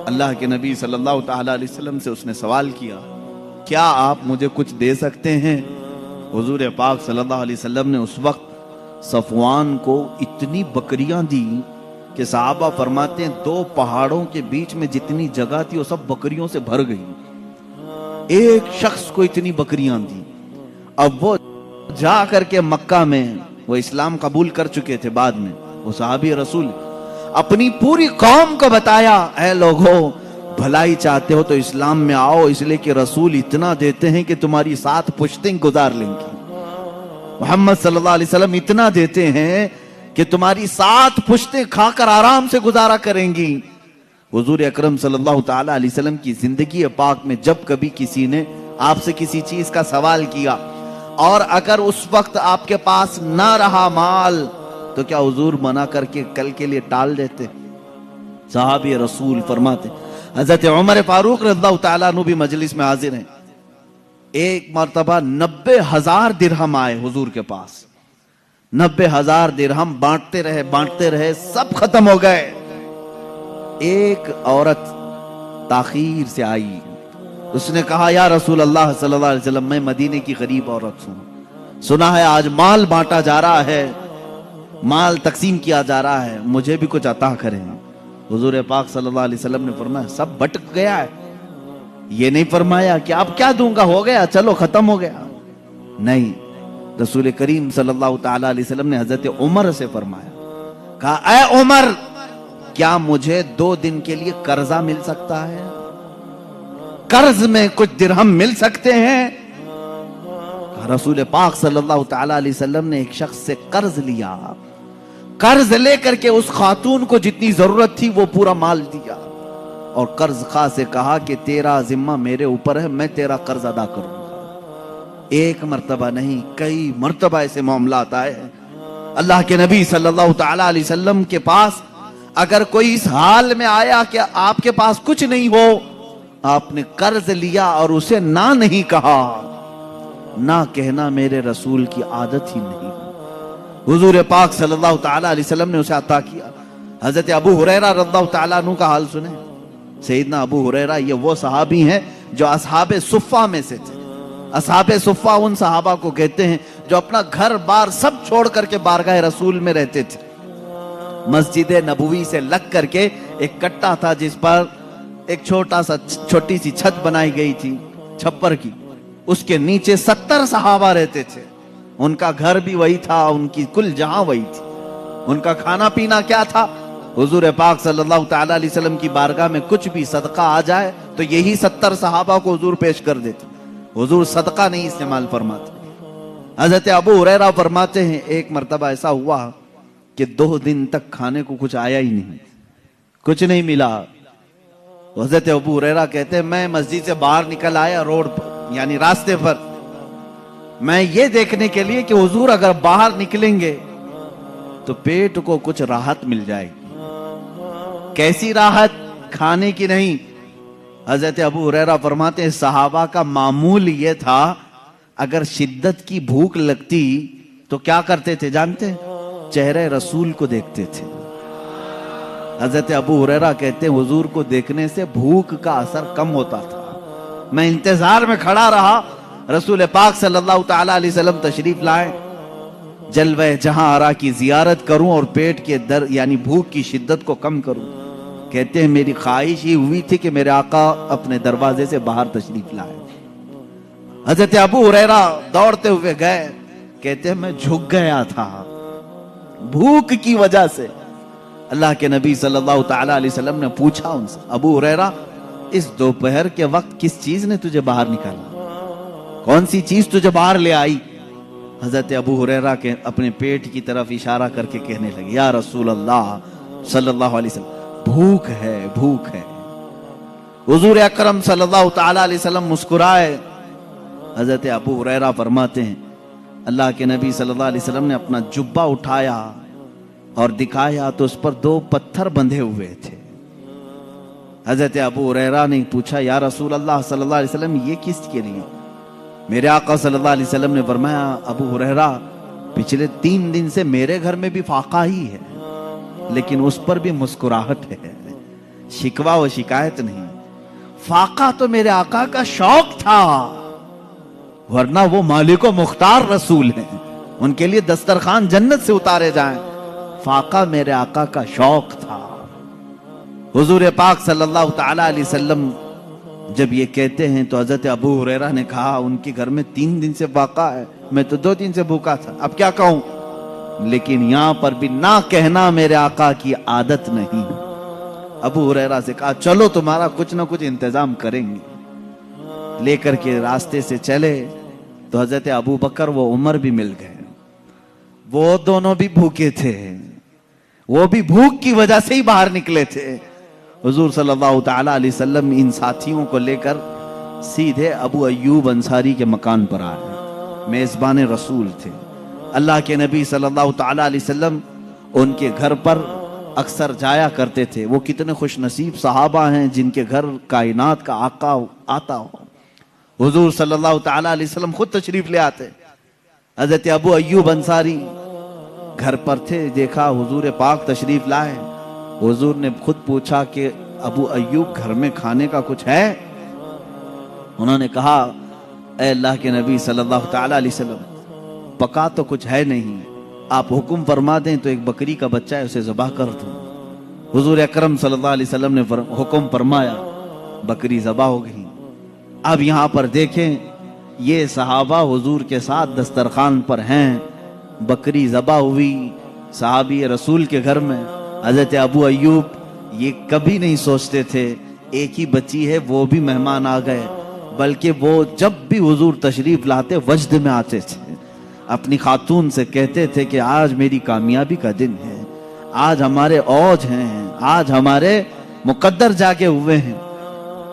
اللہ کے نبی صلی اللہ تعالیٰ علیہ وسلم سے اس نے سوال کیا کیا آپ مجھے کچھ دے سکتے ہیں؟ حضور پاک صلی اللہ علیہ وسلم نے اس وقت صفوان کو اتنی بکریاں دی کہ صحابہ فرماتے ہیں 2 پہاڑوں کے بیچ میں جتنی جگہ تھی وہ سب بکریوں سے بھر گئی، ایک شخص کو اتنی بکریاں دی۔ اب وہ جا کر کے مکہ میں، وہ اسلام قبول کر چکے تھے بعد میں، وہ صحابی رسول، اپنی پوری قوم کو بتایا اے لوگوں بھلائی چاہتے ہو تو اسلام میں آؤ، اس لیے کہ رسول اتنا دیتے ہیں کہ تمہاری 7 پشتیں گزار لیں گی۔ محمد صلی اللہ علیہ وسلم اتنا دیتے ہیں کہ تمہاری 7 پشتیں کھا کر آرام سے گزارا کریں گی۔ حضور اکرم صلی اللہ تعالیٰ علیہ وسلم کی زندگی پاک میں جب کبھی کسی نے آپ سے کسی چیز کا سوال کیا اور اگر اس وقت آپ کے پاس نہ رہا مال تو کیا حضور منع کر کے کل کے لیے ٹال دیتے؟ صحابی رسول فرماتے، حضرت عمر فاروق رضی اللہ تعالیٰ عنہ بھی مجلس میں حاضر ہیں، ایک مرتبہ 90,000 درہم آئے حضور کے پاس، 90,000 درہم بانٹتے رہے سب ختم ہو گئے۔ ایک عورت تاخیر سے آئی، اس نے کہا یا رسول اللہ صلی اللہ علیہ وسلم میں مدینے کی غریب عورت ہوں، سنا ہے آج مال بانٹا جا رہا ہے، مال تقسیم کیا جا رہا ہے، مجھے بھی کچھ عطا کریں۔ حضور پاک صلی اللہ علیہ وسلم نے فرمایا سب بٹ گیا ہے، یہ نہیں فرمایا کہ اب کیا دوں گا، ہو گیا چلو ختم ہو گیا، نہیں، رسول کریم صلی اللہ تعالی علیہ وسلم نے حضرت عمر سے فرمایا، کہا اے عمر کیا مجھے 2 دن کے لیے قرضہ مل سکتا ہے؟ قرض میں کچھ درہم مل سکتے ہیں؟ رسول پاک صلی اللہ تعالی علیہ وسلم نے ایک شخص سے قرض لیا، قرض لے کر کے اس خاتون کو جتنی ضرورت تھی وہ پورا مال دیا، اور قرض خواہ سے کہا کہ تیرا ذمہ میرے اوپر ہے، میں تیرا قرض ادا کروں گا۔ ایک مرتبہ نہیں، کئی مرتبہ ایسے معاملات آئے ہیں۔ اللہ کے نبی صلی اللہ تعالی علیہ وسلم کے پاس اگر کوئی اس حال میں آیا کہ آپ کے پاس کچھ نہیں ہو، آپ نے قرض لیا اور اسے نہ نہیں کہا، نہ کہنا میرے رسول کی عادت ہی نہیں۔ حضور پاک صلی اللہ تعالی علیہ وسلم نے اسے عطا کیا۔ حضرت ابو ہریرہ رضی اللہ تعالیٰ عنہ کا حال سنیں۔ سیدنا ابو ہریرہ یہ وہ صحابی ہیں جو اصحاب صفہ میں سے تھے۔ اصحاب صفہ ان صحابہ کو کہتے ہیں جو اپنا گھر بار سب چھوڑ کر کے بارگاہ رسول میں رہتے تھے۔ مسجد نبوی سے لگ کر کے ایک کٹا تھا جس پر ایک چھوٹی سی چھت بنائی گئی تھی چھپر کی، اس کے نیچے 70 صحابہ رہتے تھے۔ ان کا گھر بھی وہی تھا، ان کی کل جہاں وہی تھی۔ ان کا کھانا پینا کیا تھا؟ حضور پاک صلی اللہ تعالی علیہ وسلم کی بارگاہ میں کچھ بھی صدقہ آ جائے تو یہی 70 صحابہ کو حضور پیش کر دیتے۔ حضور صدقہ نہیں استعمال فرماتے۔ حضرت ابو ہریرہ فرماتے ہیں ایک مرتبہ ایسا ہوا کہ 2 دن تک کھانے کو کچھ آیا ہی نہیں، کچھ نہیں ملا۔ حضرت ابو ہریرہ کہتے ہیں میں مسجد سے باہر نکل آیا روڈ پر، یعنی راستے پر، میں یہ دیکھنے کے لیے کہ حضور اگر باہر نکلیں گے تو پیٹ کو کچھ راحت مل جائے گی۔ کیسی راحت؟ کھانے کی نہیں۔ حضرت ابو ہریرہ فرماتے ہیں صحابہ کا معمول یہ تھا اگر شدت کی بھوک لگتی تو کیا کرتے تھے جانتے ہیں؟ چہرے رسول کو دیکھتے تھے۔ حضرت ابو ہریرہ کہتے ہیں حضور کو دیکھنے سے بھوک کا اثر کم ہوتا تھا۔ میں انتظار میں کھڑا رہا، رسول پاک صلی اللہ تعالی علیہ وسلم تشریف لائے، جلوہ جہاں آرا کی زیارت کروں اور پیٹ کے درد یعنی بھوک کی شدت کو کم کروں۔ کہتے ہیں میری خواہش ہی ہوئی تھی کہ میرے آقا اپنے دروازے سے باہر تشریف لائے۔ حضرت ابو ہریرہ دوڑتے ہوئے گئے، کہتے ہیں میں جھک گیا تھا بھوک کی وجہ سے۔ اللہ کے نبی صلی اللہ تعالی علیہ وسلم نے پوچھا ان سے ابو ہریرہ اس دوپہر کے وقت کس چیز نے تجھے باہر نکالا؟ کون سی چیز تجھے باہر لے آئی؟ حضرت ابو ہریرہ کے اپنے پیٹ کی طرف اشارہ کر کے کہنے لگے یا رسول اللہ صلی اللہ علیہ وسلم بھوک ہے، بھوک ہے۔ حضور اکرم صلی اللہ تعالی علیہ وسلم مسکرائے۔ حضرت ابو ہریرہ فرماتے ہیں اللہ کے نبی صلی اللہ علیہ وسلم نے اپنا جبہ اٹھایا اور دکھایا تو اس پر 2 پتھر بندھے ہوئے تھے۔ حضرت ابو ہریرہ نے پوچھا یا رسول اللہ صلی اللہ علیہ وسلم یہ کس کے لیے؟ میرے آقا صلی اللہ علیہ وسلم نے فرمایا ابو ہریرہ پچھلے 3 دن سے میرے گھر میں بھی فاقہ ہی ہے لیکن اس پر بھی مسکراہٹ ہے، شکوہ و شکایت نہیں۔ فاقہ تو میرے آقا کا شوق تھا، ورنہ وہ مالک و مختار رسول ہیں، ان کے لیے دسترخوان جنت سے اتارے جائیں۔ فاقہ میرے آقا کا شوق تھا۔ حضور پاک صلی اللہ تعالی علیہ وسلم جب یہ کہتے ہیں تو حضرت ابو ہریرہ نے کہا ان کے گھر میں 3 دن سے فاقہ ہے، میں تو 2 دن سے بھوکا تھا، اب کیا کہوں؟ لیکن یہاں پر بھی نہ کہنا میرے آقا کی عادت نہیں۔ ابو ہریرہ سے کہا چلو تمہارا کچھ نہ کچھ انتظام کریں گے۔ لے کر کے راستے سے چلے تو حضرت ابو بکر و عمر بھی مل گئے، وہ دونوں بھی بھوکے تھے، وہ بھی بھوک کی وجہ سے ہی باہر نکلے تھے۔ حضور صلی اللہ تعالی علیہ وسلم ان ساتھیوں کو لے کر سیدھے ابو ایوب انصاری کے مکان پر آئے، میزبان رسول تھے۔ اللہ کے نبی صلی اللہ تعالی علیہ وسلم ان کے گھر پر اکثر جایا کرتے تھے۔ وہ کتنے خوش نصیب صحابہ ہیں جن کے گھر کائنات کا آقا آتا ہو۔ حضور صلی اللہ تعالی علیہ وسلم خود تشریف لے آتے۔ حضرت ابو ایوب انصاری گھر پر تھے، دیکھا حضور پاک تشریف لائے۔ حضور نے خود پوچھا کہ ابو ایوب گھر میں کھانے کا کچھ ہے؟ انہوں نے کہا اے اللہ کے نبی صلی اللہ تعالی علیہ وسلم پکا تو کچھ ہے نہیں، آپ حکم فرما دیں تو ایک بکری کا بچہ ہے اسے ذبح کر دوں۔ حضور اکرم صلی اللہ علیہ وسلم نے حکم فرمایا، بکری ذبح ہو گئی۔ اب یہاں پر دیکھیں، یہ صحابہ حضور کے ساتھ دسترخوان پر ہیں، بکری ذبح ہوئی صحابی رسول کے گھر میں۔ حضرت ابو ایوب یہ کبھی نہیں سوچتے تھے ایک ہی بچی ہے وہ بھی مہمان آ گئے، بلکہ وہ جب بھی حضور تشریف لاتے وجد میں آتے تھے، اپنی خاتون سے کہتے تھے کہ آج میری کامیابی کا دن ہے، آج ہمارے اوج ہیں، آج ہمارے مقدر جاگے ہوئے ہیں۔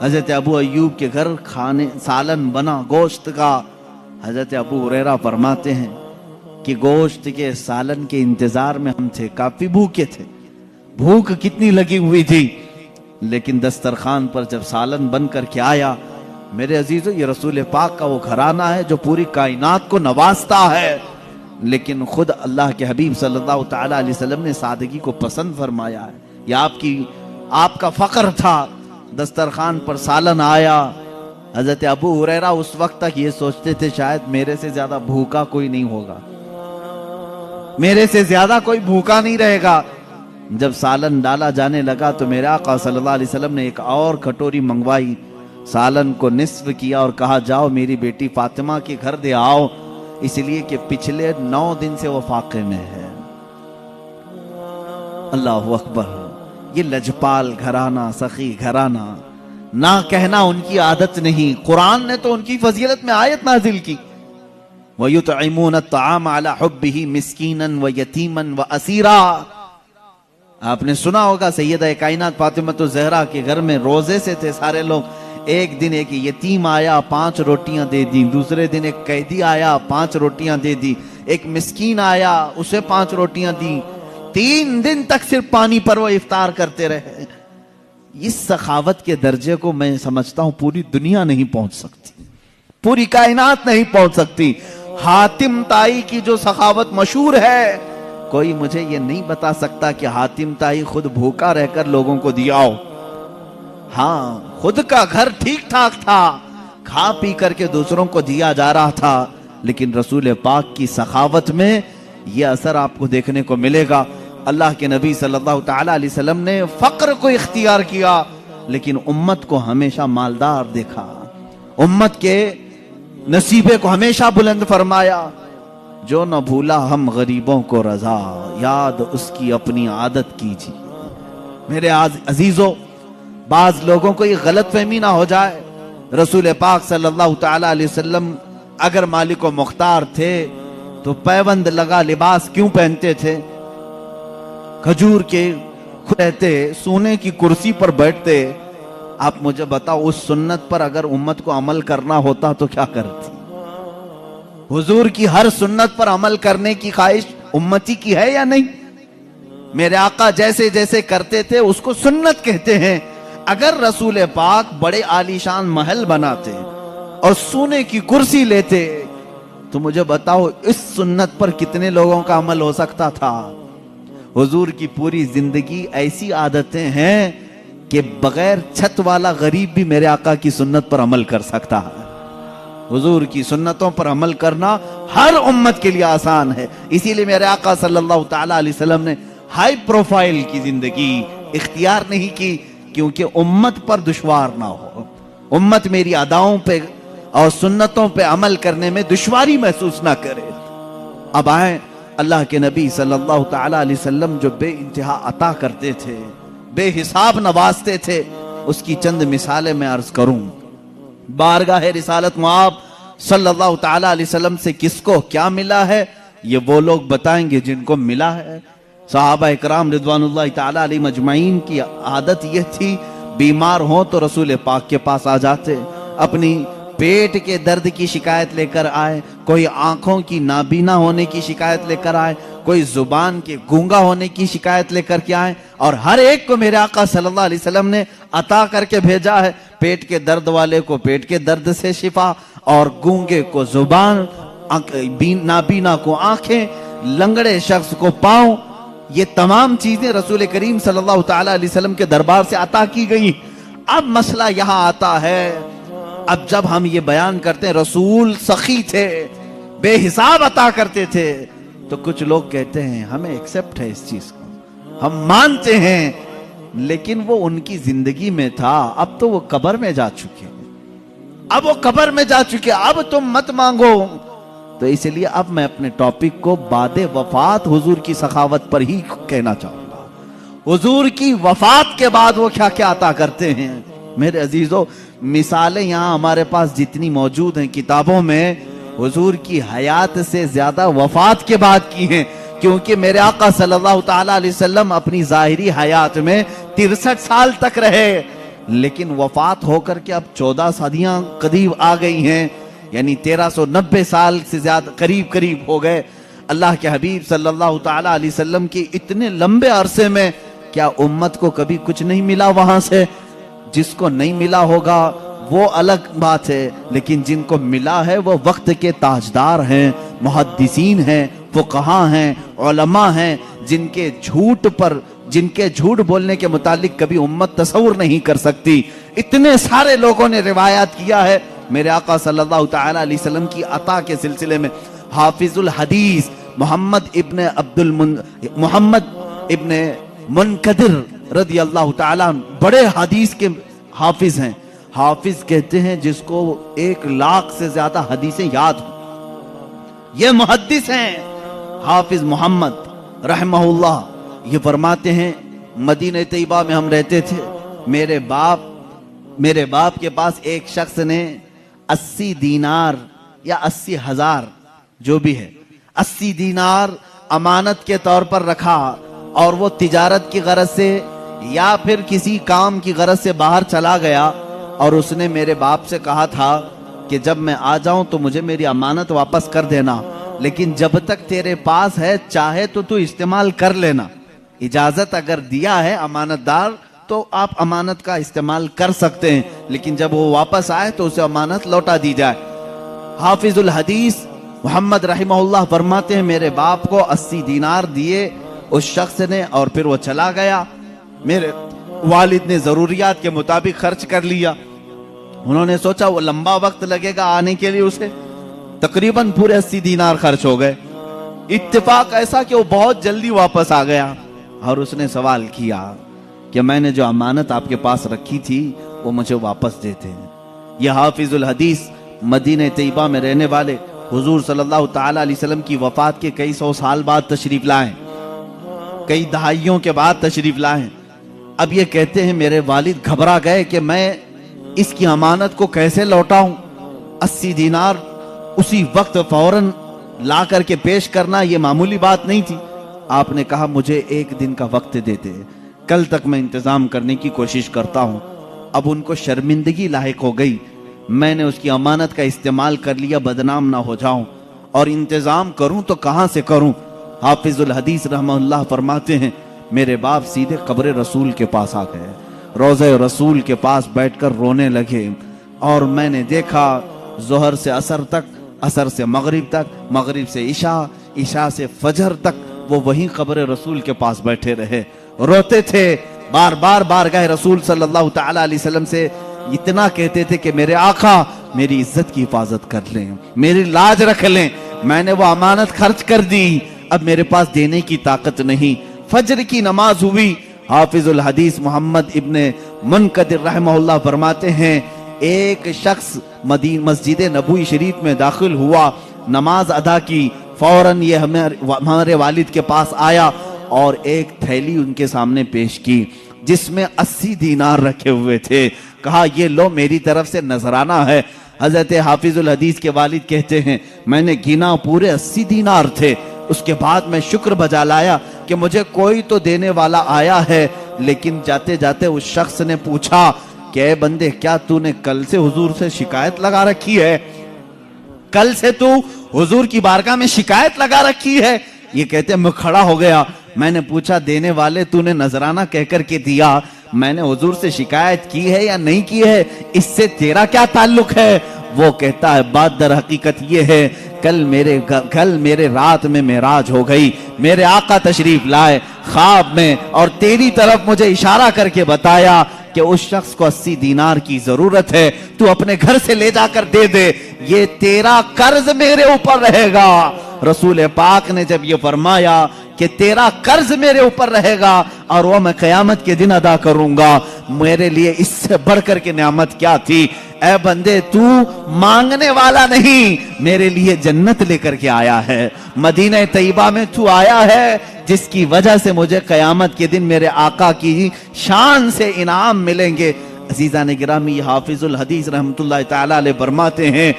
حضرت ابو ایوب کے گھر کھانے سالن بنا گوشت کا۔ حضرت ابو ہریرہ فرماتے ہیں کہ گوشت کے سالن کے انتظار میں ہم تھے، کافی بھوکے تھے، بھوک کتنی لگی ہوئی تھی، لیکن دسترخوان پر جب سالن بن کر کے آیا، میرے عزیزو یہ رسول پاک کا وہ گھرانہ ہے جو پوری کائنات کو نوازتا ہے، لیکن خود اللہ کے حبیب صلی اللہ تعالی علیہ وسلم نے سادگی کو پسند فرمایا ہے۔ یہ آپ کا فقر تھا۔ دسترخوان پر سالن آیا، حضرت ابو ہریرہ اس وقت تک یہ سوچتے تھے شاید میرے سے زیادہ بھوکا کوئی نہیں ہوگا، میرے سے زیادہ کوئی بھوکا نہیں رہے گا۔ جب سالن ڈالا جانے لگا تو میرے آقا صلی اللہ علیہ وسلم نے ایک اور کٹوری منگوائی، سالن کو نصف کیا اور کہا جاؤ میری بیٹی فاطمہ کے گھر دے آؤ، اس لیے کہ پچھلے 9 دن سے وہ فاقے میں ہے۔ اللہ اکبر۔ یہ لجپال گھرانہ، سخی گھرانہ، نہ کہنا ان کی عادت نہیں۔ قرآن نے تو ان کی فضیلت میں آیت نازل کی، وَيُطْعِمُونَ الطَّعَامَ عَلَى حُبِّهِ مِسْكِينًا وَيَتِيمًا وَأَسِيرًا۔ آپ نے سنا ہوگا سیدہ کائنات فاطمہ الزہرا کے گھر میں روزے سے تھے سارے لوگ۔ ایک دن ایک یتیم آیا، 5 روٹیاں دے دی، دوسرے دن ایک قیدی آیا، 5 روٹیاں دے دی، ایک مسکین آیا، اسے 5 روٹیاں دی، 3 دن تک صرف پانی پر وہ افطار کرتے رہے۔ اس سخاوت کے درجے کو میں سمجھتا ہوں پوری دنیا نہیں پہنچ سکتی، پوری کائنات نہیں پہنچ سکتی۔ حاتم طائی کی جو سخاوت مشہور ہے، کوئی مجھے یہ نہیں بتا سکتا کہ حاتم طائی خود بھوکا رہ کر لوگوں کو دیا ہو۔ ہاں، خود کا گھر ٹھیک ٹھاک تھا، کھا پی کر کے دوسروں کو دیا جا رہا تھا، لیکن رسول پاک کی سخاوت میں یہ اثر آپ کو دیکھنے کو ملے گا۔ اللہ کے نبی صلی اللہ تعالی علیہ وسلم نے فقر کو اختیار کیا، لیکن امت کو ہمیشہ مالدار دیکھا، امت کے نصیبے کو ہمیشہ بلند فرمایا۔ جو نہ بھولا ہم غریبوں کو رضا، یاد اس کی اپنی عادت کیجیے۔ میرے عزیزو، بعض لوگوں کو یہ غلط فہمی نہ ہو جائے، رسول پاک صلی اللہ تعالی علیہ وسلم اگر مالک و مختار تھے تو پیوند لگا لباس کیوں پہنتے تھے؟ کھجور کے رہتے، سونے کی کرسی پر بیٹھتے۔ آپ مجھے بتاؤ اس سنت پر اگر امت کو عمل کرنا ہوتا تو کیا کرتی؟ حضور کی ہر سنت پر عمل کرنے کی خواہش امتی کی ہے یا نہیں؟ میرے آقا جیسے جیسے کرتے تھے اس کو سنت کہتے ہیں۔ اگر رسول پاک بڑے عالیشان محل بناتے اور سونے کی کرسی لیتے تو مجھے بتاؤ اس سنت پر کتنے لوگوں کا عمل ہو سکتا تھا؟ حضور کی پوری زندگی ایسی عادتیں ہیں کہ بغیر چھت والا غریب بھی میرے آقا کی سنت پر عمل کر سکتا ہے۔ حضور کی سنتوں پر عمل کرنا ہر امت کے لیے آسان ہے، اسی لیے میرے آقا صلی اللہ تعالی علیہ وسلم نے ہائی پروفائل کی زندگی اختیار نہیں کی، کیونکہ امت پر دشوار نہ ہو، امت میری اداؤں پہ اور سنتوں پہ عمل کرنے میں دشواری محسوس نہ کرے۔ اب آئیں اللہ کے نبی صلی اللہ تعالی علیہ وسلم جو بے انتہا عطا کرتے تھے، بے حساب نوازتے تھے، اس کی چند مثالیں میں عرض کروں۔ بارگاہ رسالت مآب صلی اللہ تعالی علیہ وسلم سے کس کو کیا ملا ہے یہ وہ لوگ بتائیں گے جن کو ملا ہے۔ صحابہ اکرام رضوان اللہ تعالی علیہ مجمعین کی عادت یہ تھی، بیمار ہوں تو رسول پاک کے پاس آ جاتے، اپنی پیٹ کے درد کی شکایت لے کر آئے، کوئی آنکھوں کی نابینا ہونے کی شکایت لے کر آئے، کوئی زبان کے گونگا ہونے کی شکایت لے کر کے آئے، اور ہر ایک کو میرے آقا صلی اللہ علیہ وسلم نے عطا کر کے بھیجا ہے۔ پیٹ کے درد والے کو پیٹ کے درد سے شفا، اور گونگے کو زبان، نابینا کو آنکھیں، لنگڑے شخص کو پاؤں، یہ تمام چیزیں رسول کریم صلی اللہ تعالی علیہ وسلم کے دربار سے عطا کی گئی۔ اب مسئلہ یہاں آتا ہے، اب جب ہم یہ بیان کرتے ہیں رسول سخی تھے، بے حساب عطا کرتے تھے، تو کچھ لوگ کہتے ہیں ہمیں ایکسپٹ ہے اس چیز کو، ہم مانتے ہیں، لیکن وہ ان کی زندگی میں تھا، اب تو وہ قبر میں جا چکے، اب وہ قبر میں جا چکے، اب تم مت مانگو۔ تو اس لیے اب میں اپنے ٹاپک کو بعد وفات حضور کی سخاوت پر ہی کہنا چاہوں گا۔ حضور کی وفات کے بعد وہ کیا کیا عطا کرتے ہیں۔ میرے عزیزو، مثالیں یہاں ہمارے پاس جتنی موجود ہیں کتابوں میں، حضور کی حیات سے زیادہ وفات کے بعد کی ہیں، کیونکہ میرے آقا صلی اللہ تعالیٰ علیہ وسلم اپنی ظاہری حیات میں 63 سال تک رہے، لیکن وفات ہو کر کے اب 14 صدیاں قریب آ گئی ہیں، یعنی 1390 سال سے زیادہ قریب ہو گئے۔ اللہ کے حبیب صلی اللہ تعالیٰ علیہ وسلم کی اتنے لمبے عرصے میں کیا امت کو کبھی کچھ نہیں ملا وہاں سے؟ جس کو نہیں ملا ہوگا وہ الگ بات ہے، لیکن جن کو ملا ہے وہ وقت کے تاجدار ہیں، محدثین ہیں، فقہاء ہیں، علماء ہیں، جن کے جھوٹ بولنے کے متعلق کبھی امت تصور نہیں کر سکتی۔ اتنے سارے لوگوں نے روایات کیا ہے میرے آقا صلی اللہ تعالیٰ علیہ وسلم کی عطا کے سلسلے میں۔ حافظ الحدیث محمد ابن منقدر رضی اللہ تعالیٰ بڑے حدیث کے حافظ ہیں۔ حافظ کہتے ہیں جس کو 1 لاکھ سے زیادہ حدیثیں یاد ہوں، یہ محدث ہیں۔ حافظ محمد رحمہ اللہ یہ فرماتے ہیں مدینہ طیبہ میں ہم رہتے تھے، میرے باپ کے پاس ایک شخص نے 80 دینار یا 80,000 جو بھی ہے 80 دینار امانت کے طور پر رکھا، اور وہ تجارت کی غرض سے یا پھر کسی کام کی غرض سے باہر چلا گیا، اور اس نے میرے باپ سے کہا تھا کہ جب میں آ جاؤں تو مجھے میری امانت واپس کر دینا، لیکن جب تک تیرے پاس ہے چاہے تو استعمال کر لینا، اجازت اگر دیا ہے امانت دار تو آپ امانت کا استعمال کر سکتے ہیں، لیکن جب وہ واپس آئے تو اسے امانت لوٹا دی جائے۔ حافظ الحدیث محمد رحمہ اللہ فرماتے ہیں میرے باپ کو 80 دینار دیے اس شخص نے، اور پھر وہ چلا گیا۔ میرے والد نے ضروریات کے مطابق خرچ کر لیا، انہوں نے سوچا وہ لمبا وقت لگے گا آنے کے لیے، اسے تقریباً پورے 80 دینار خرچ ہو گئے۔ اتفاق ایسا کہ وہ بہت جلدی واپس آ گیا، اور اس نے سوال کیا کہ میں نے جو امانت آپ کے پاس رکھی تھی وہ مجھے واپس دیتے ہیں۔ یہ حافظ الحدیث مدینہ طیبہ میں رہنے والے حضور صلی اللہ تعالیٰ علیہ وسلم کی وفات کے کئی 100 سال بعد تشریف لائیں، کئی دہائیوں کے بعد تشریف لائیں۔ اب یہ کہتے ہیں میرے والد گھبرا گئے کہ میں اس کی امانت کو کیسے لوٹاؤں۔ 80 دینار اسی وقت فوراً لا کر کے پیش کرنا یہ معمولی بات نہیں تھی۔ آپ نے کہا مجھے 1 دن کا وقت دیتے، کل تک میں انتظام کرنے کی کوشش کرتا ہوں۔ اب ان کو شرمندگی لاحق ہو گئی، میں نے اس کی امانت کا استعمال کر لیا، بدنام نہ ہو جاؤں، اور انتظام کروں تو کہاں سے کروں۔ حافظ الحدیث رحمہ اللہ فرماتے ہیں میرے باپ سیدھے قبر رسول کے پاس آ گئے، روضہ رسول کے پاس بیٹھ کر رونے لگے، اور میں نے دیکھا ظہر سے عصر تک، عصر سے مغرب تک، مغرب سے عشاء، عشاء سے فجر تک وہ وہیں قبر رسول کے پاس بیٹھے رہے، روتے تھے، بار بار بارگاہ رسول صلی اللہ تعالیٰ علیہ وسلم سے اتنا کہتے تھے کہ میرے آقا میری عزت کی حفاظت کر لیں، میری لاج رکھ لیں، میں نے وہ امانت خرچ کر دی، اب میرے پاس دینے کی طاقت نہیں۔ فجر کی نماز ہوئی، حافظ الحدیث محمد ابن منقدر رحمہ اللہ فرماتے ہیں ایک شخص مسجد نبوی شریف میں داخل ہوا، نماز ادا کی، فوراً یہ ہمارے والد کے پاس آیا اور ایک تھیلی ان کے سامنے پیش کی جس میں 80 دینار رکھے ہوئے تھے، کہا یہ لو میری طرف سے نذرانہ ہے۔ حضرت حافظ الحدیث کے والد کہتے ہیں میں نے گنا، پورے 80 دینار تھے، اس کے بعد میں شکر بجا لایا کہ مجھے کوئی تو دینے والا آیا ہے، لیکن جاتے جاتے اس شخص نے پوچھا کہ اے بندے کیا تو نے کل سے حضور سے شکایت لگا رکھی ہے؟ کل سے تو حضور کی بارگاہ میں شکایت لگا رکھی ہے؟ یہ کہتے ہیں میں کھڑا ہو گیا، میں نے پوچھا دینے والے تو نے نذرانہ کہہ کر کے دیا، میں نے حضور سے شکایت کی ہے یا نہیں کی ہے، اس سے تیرا کیا تعلق ہے؟ وہ کہتا ہے بات در حقیقت یہ ہے کل میرے رات میں معراج ہو گئی، میرے آقا تشریف لائے خواب میں اور تیری طرف مجھے اشارہ کر کے بتایا کہ اس شخص کو 80 دینار کی ضرورت ہے، تو اپنے گھر سے لے جا کر دے دے، یہ تیرا قرض میرے اوپر رہے گا۔ رسول پاک نے جب یہ فرمایا کہ تیرا قرض میرے اوپر رہے گا اور وہ میں قیامت کے دن ادا کروں گا، میرے لیے اس سے بڑھ کر کے نعمت کیا تھی؟ اے بندے، تو مانگنے والا نہیں، میرے لیے جنت لے کر کے آیا ہے، مدینہ طیبہ میں تو آیا ہے جس کی وجہ سے مجھے قیامت کے دن میرے آقا کی شان سے انعام ملیں گے۔ عزیزان گرامی، حافظ الحدیث رحمت اللہ تعالی علیہ فرماتے ہیں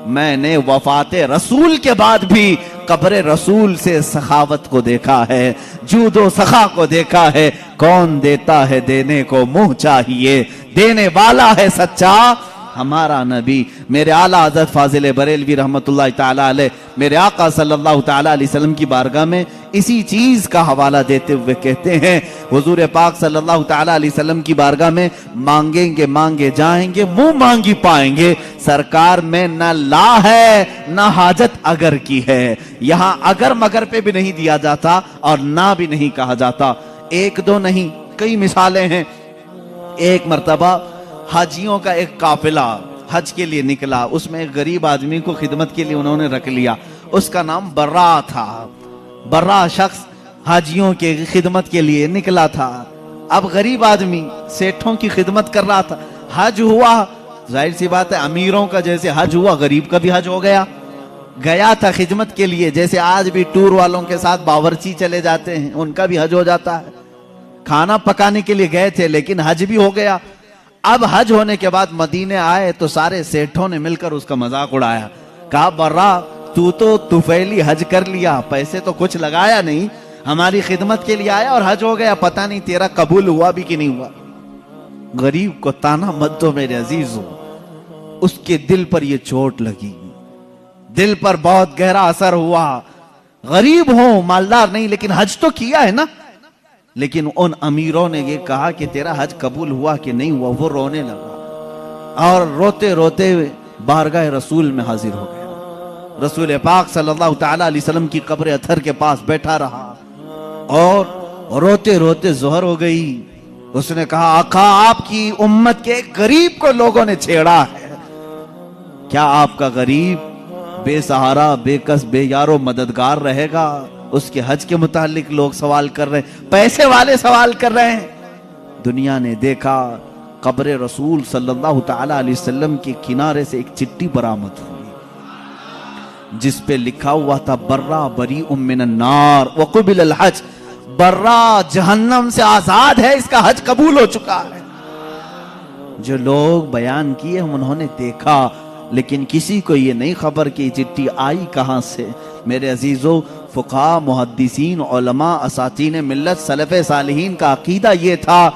میں نے وفات رسول کے بعد بھی قبر رسول سے سخاوت کو دیکھا ہے، جود و سخا کو دیکھا ہے۔ کون دیتا ہے دینے کو منہ چاہیے، دینے والا ہے سچا ہمارا نبی۔ میرے اعلیٰ حضرت فاضل بریلوی رحمت اللہ تعالی علیہ میرے آقا صلی اللہ تعالی علیہ وسلم کی بارگاہ میں اسی چیز کا حوالہ دیتے ہوئے کہتے ہیں، حضور پاک صلی اللہ تعالی علیہ وسلم کی بارگاہ میں مانگیں گے مانگے جائیں گے، منہ مانگی پائیں گے۔ سرکار میں نہ لا ہے نہ حاجت اگر کی ہے، یہاں اگر مگر پہ بھی نہیں دیا جاتا اور نہ بھی نہیں کہا جاتا۔ ایک دو نہیں، کئی مثالیں ہیں۔ ایک مرتبہ حاجیوں کا ایک قافلہ حج کے لیے نکلا، اس میں ایک غریب آدمی کو خدمت کے لیے انہوں نے رکھ لیا، اس کا نام برا تھا۔ برا شخص حاجیوں کے خدمت کے لیے نکلا تھا۔ اب غریب آدمی سیٹھوں کی خدمت کر رہا تھا، حج ہوا، ظاہر سی بات ہے امیروں کا جیسے حج ہوا غریب کا بھی حج ہو گیا۔ گیا تھا خدمت کے لیے، جیسے آج بھی ٹور والوں کے ساتھ باورچی چلے جاتے ہیں، ان کا بھی حج ہو جاتا ہے۔ کھانا پکانے کے لیے گئے تھے لیکن حج بھی ہو گیا۔ اب حج ہونے کے بعد مدینے آئے تو سارے سیٹھوں نے مل کر اس کا مذاق اڑایا، کہا برا تو طفیلی حج کر لیا، پیسے تو کچھ لگایا نہیں، ہماری خدمت کے لیے آیا اور حج ہو گیا، پتہ نہیں تیرا قبول ہوا بھی کہ نہیں ہوا۔ غریب کو تانا مت دو میرے عزیزو، اس کے دل پر یہ چوٹ لگی، دل پر بہت گہرا اثر ہوا۔ غریب ہوں مالدار نہیں لیکن حج تو کیا ہے نا۔ لیکن ان امیروں نے یہ کہا کہ تیرا حج قبول ہوا کہ نہیں ہوا، وہ رونے لگا اور روتے روتے بارگاہ رسول میں حاضر ہو گیا۔ رسول پاک صلی اللہ تعالی علیہ وسلم کی قبر اطہر کے پاس بیٹھا رہا اور روتے روتے ظہر ہو گئی۔ اس نے کہا آقا، آپ کی امت کے غریب کو لوگوں نے چھیڑا ہے، کیا آپ کا غریب بے سہارا بے کس بے یارو مددگار رہے گا؟ اس کے حج کے متعلق لوگ سوال کر رہے ہیں، پیسے والے سوال کر رہے ہیں۔ دنیا نے دیکھا قبر رسول صلی اللہ تعالی علیہ وسلم کے کنارے سے ایک چٹھی برآمد ہوئی جس پہ لکھا ہوا تھا برا بریء من النار وقبل الحج، برا جہنم سے آزاد ہے، اس کا حج قبول ہو چکا ہے۔ جو لوگ بیان کیے انہوں نے دیکھا، لیکن کسی کو یہ نہیں خبر کہ یہ چٹھی آئی کہاں سے۔ میرے عزیزو، فقہاء، محدثین، علماء، اساتین ملت، سلف صالحین کا عقیدہ یہ تھا،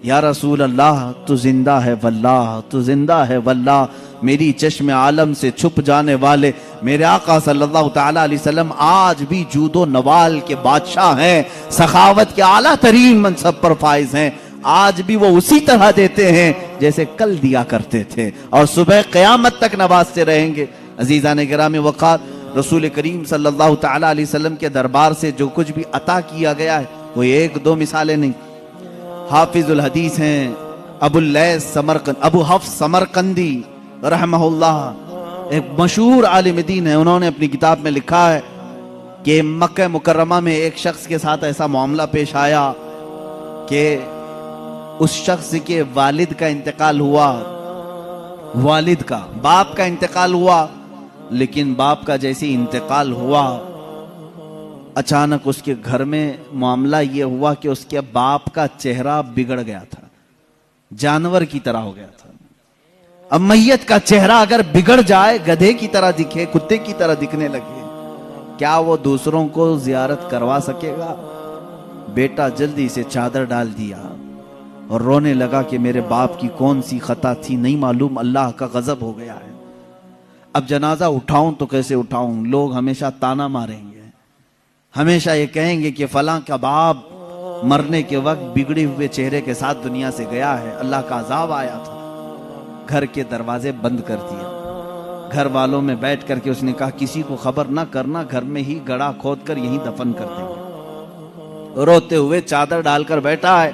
یا رسول اللہ تو زندہ ہے واللہ، تو زندہ ہے واللہ، میری چشم عالم سے چھپ جانے والے میرے آقا صلی اللہ تعالی علیہ وسلم آج بھی جود و نوال کے بادشاہ ہیں، سخاوت کے اعلیٰ ترین منصب پر فائز ہیں۔ آج بھی وہ اسی طرح دیتے ہیں جیسے کل دیا کرتے تھے، اور صبح قیامت تک نوازتے رہیں گے۔ عزیزان گرامی وقار، رسول کریم صلی اللہ تعالی علیہ وسلم کے دربار سے جو کچھ بھی عطا کیا گیا ہے وہ ایک دو مثالیں نہیں۔ حافظ الحدیث ہیں ابو حفص سمرقندی رحمہ اللہ، ایک مشہور عالم دین ہے، انہوں نے اپنی کتاب میں لکھا ہے کہ مکہ مکرمہ میں ایک شخص کے ساتھ ایسا معاملہ پیش آیا کہ اس شخص کے والد کا انتقال ہوا، والد کا، باپ کا انتقال ہوا، لیکن باپ کا جیسے انتقال ہوا اچانک اس کے گھر میں معاملہ یہ ہوا کہ اس کے باپ کا چہرہ بگڑ گیا تھا، جانور کی طرح ہو گیا تھا۔ اب میت کا چہرہ اگر بگڑ جائے، گدھے کی طرح دکھے، کتے کی طرح دکھنے لگے، کیا وہ دوسروں کو زیارت کروا سکے گا؟ بیٹا جلدی سے چادر ڈال دیا اور رونے لگا کہ میرے باپ کی کون سی خطا تھی نہیں معلوم، اللہ کا غضب ہو گیا ہے۔ اب جنازہ اٹھاؤں تو کیسے اٹھاؤں؟ لوگ ہمیشہ تانا ماریں گے، ہمیشہ یہ کہیں گے کہ فلاں کا باپ مرنے کے وقت بگڑے ہوئے چہرے کے ساتھ دنیا سے گیا ہے، اللہ کا عذاب آیا تھا۔ گھر کے دروازے بند کر دیا، گھر والوں میں بیٹھ کر کے اس نے کہا کسی کو خبر نہ کرنا، گھر میں ہی گڑھا کھود کر یہیں دفن کر دیں گے۔ روتے ہوئے چادر ڈال کر بیٹھا ہے،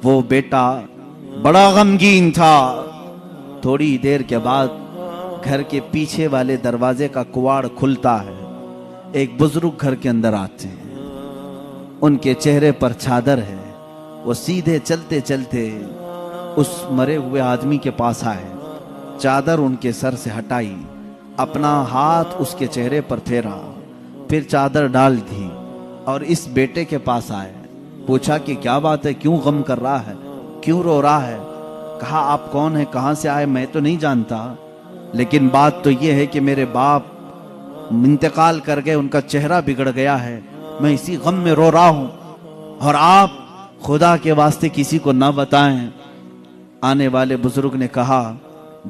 وہ بیٹا بڑا غمگین تھا۔ تھوڑی دیر کے بعد گھر کے پیچھے والے دروازے کا کواڑ کھلتا ہے، ایک بزرگ گھر کے اندر آتے ہیں، ان کے چہرے پر چادر ہے، وہ سیدھے چلتے چلتے اس مرے ہوئے آدمی کے پاس آئے، چادر ان کے سر سے ہٹائی، اپنا ہاتھ اس کے چہرے پر پھیرا، پھر چادر ڈال دی اور اس بیٹے کے پاس آئے، پوچھا کہ کیا بات ہے، کیوں غم کر رہا ہے، کیوں رو رہا ہے؟ کہا آپ کون ہیں، کہاں سے آئے؟ میں تو نہیں جانتا، لیکن بات تو یہ ہے کہ میرے باپ انتقال کر گئے، ان کا چہرہ بگڑ گیا ہے، میں اسی غم میں رو رہا ہوں، اور آپ خدا کے واسطے کسی کو نہ بتائیں۔ آنے والے بزرگ نے کہا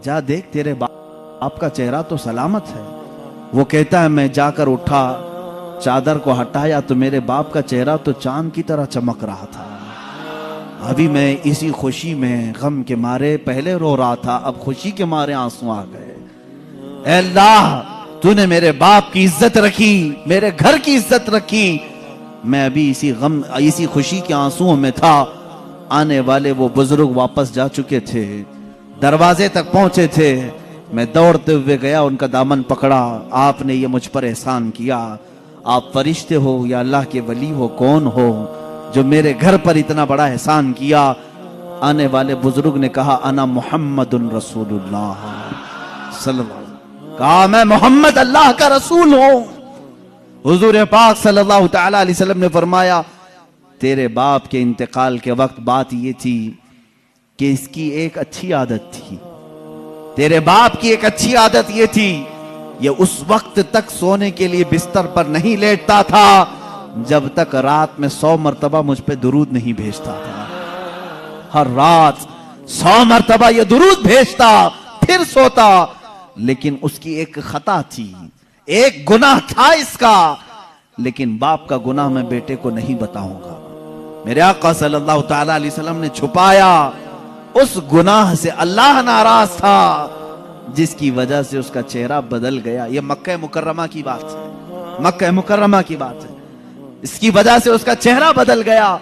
جا دیکھ تیرے باپ کا چہرہ تو سلامت ہے۔ وہ کہتا ہے میں جا کر اٹھا، چادر کو ہٹایا تو میرے باپ کا چہرہ تو چاند کی طرح چمک رہا تھا۔ ابھی میں اسی خوشی میں غم کے مارے پہلے رو رہا تھا، اب خوشی کے مارے آنسو آ گئے۔ اے اللہ، تو نے میرے باپ کی عزت رکھی، میرے گھر کی عزت رکھی، میں ابھی اسی خوشی کے آنسوؤں میں تھا۔ آنے والے وہ بزرگ واپس جا چکے تھے، دروازے تک پہنچے تھے، میں دوڑتے ہوئے گیا، ان کا دامن پکڑا، آپ نے یہ مجھ پر احسان کیا، آپ فرشتے ہو یا اللہ کے ولی ہو، کون ہو جو میرے گھر پر اتنا بڑا احسان کیا؟ آنے والے بزرگ نے کہا انا محمد رسول اللہ صلی اللہ علیہ وسلم، کہا میں محمد اللہ کا رسول ہوں۔ حضور پاک صلی اللہ تعالی علیہ وسلم نے فرمایا تیرے باپ کے انتقال کے وقت بات یہ تھی کہ اس کی ایک اچھی عادت تھی، تیرے باپ کی ایک اچھی عادت یہ تھی، یہ اس وقت تک سونے کے لیے بستر پر نہیں لیٹتا تھا جب تک رات میں 100 مرتبہ مجھ پہ درود نہیں بھیجتا تھا۔ ہر رات 100 مرتبہ یہ درود بھیجتا، پھر سوتا، لیکن اس کی ایک خطا تھی، ایک گناہ تھا اس کا، لیکن باپ کا گناہ میں بیٹے کو نہیں بتاؤں گا۔ میرے آقا صلی اللہ تعالی علیہ وسلم نے چھپایا، اس گناہ سے اللہ ناراض تھا جس کی وجہ سے اس کا چہرہ بدل گیا۔ یہ مکہ مکرمہ کی بات ہے، مکہ مکرمہ کی بات ہے، اس کی وجہ سے اس کا چہرہ بدل گیا۔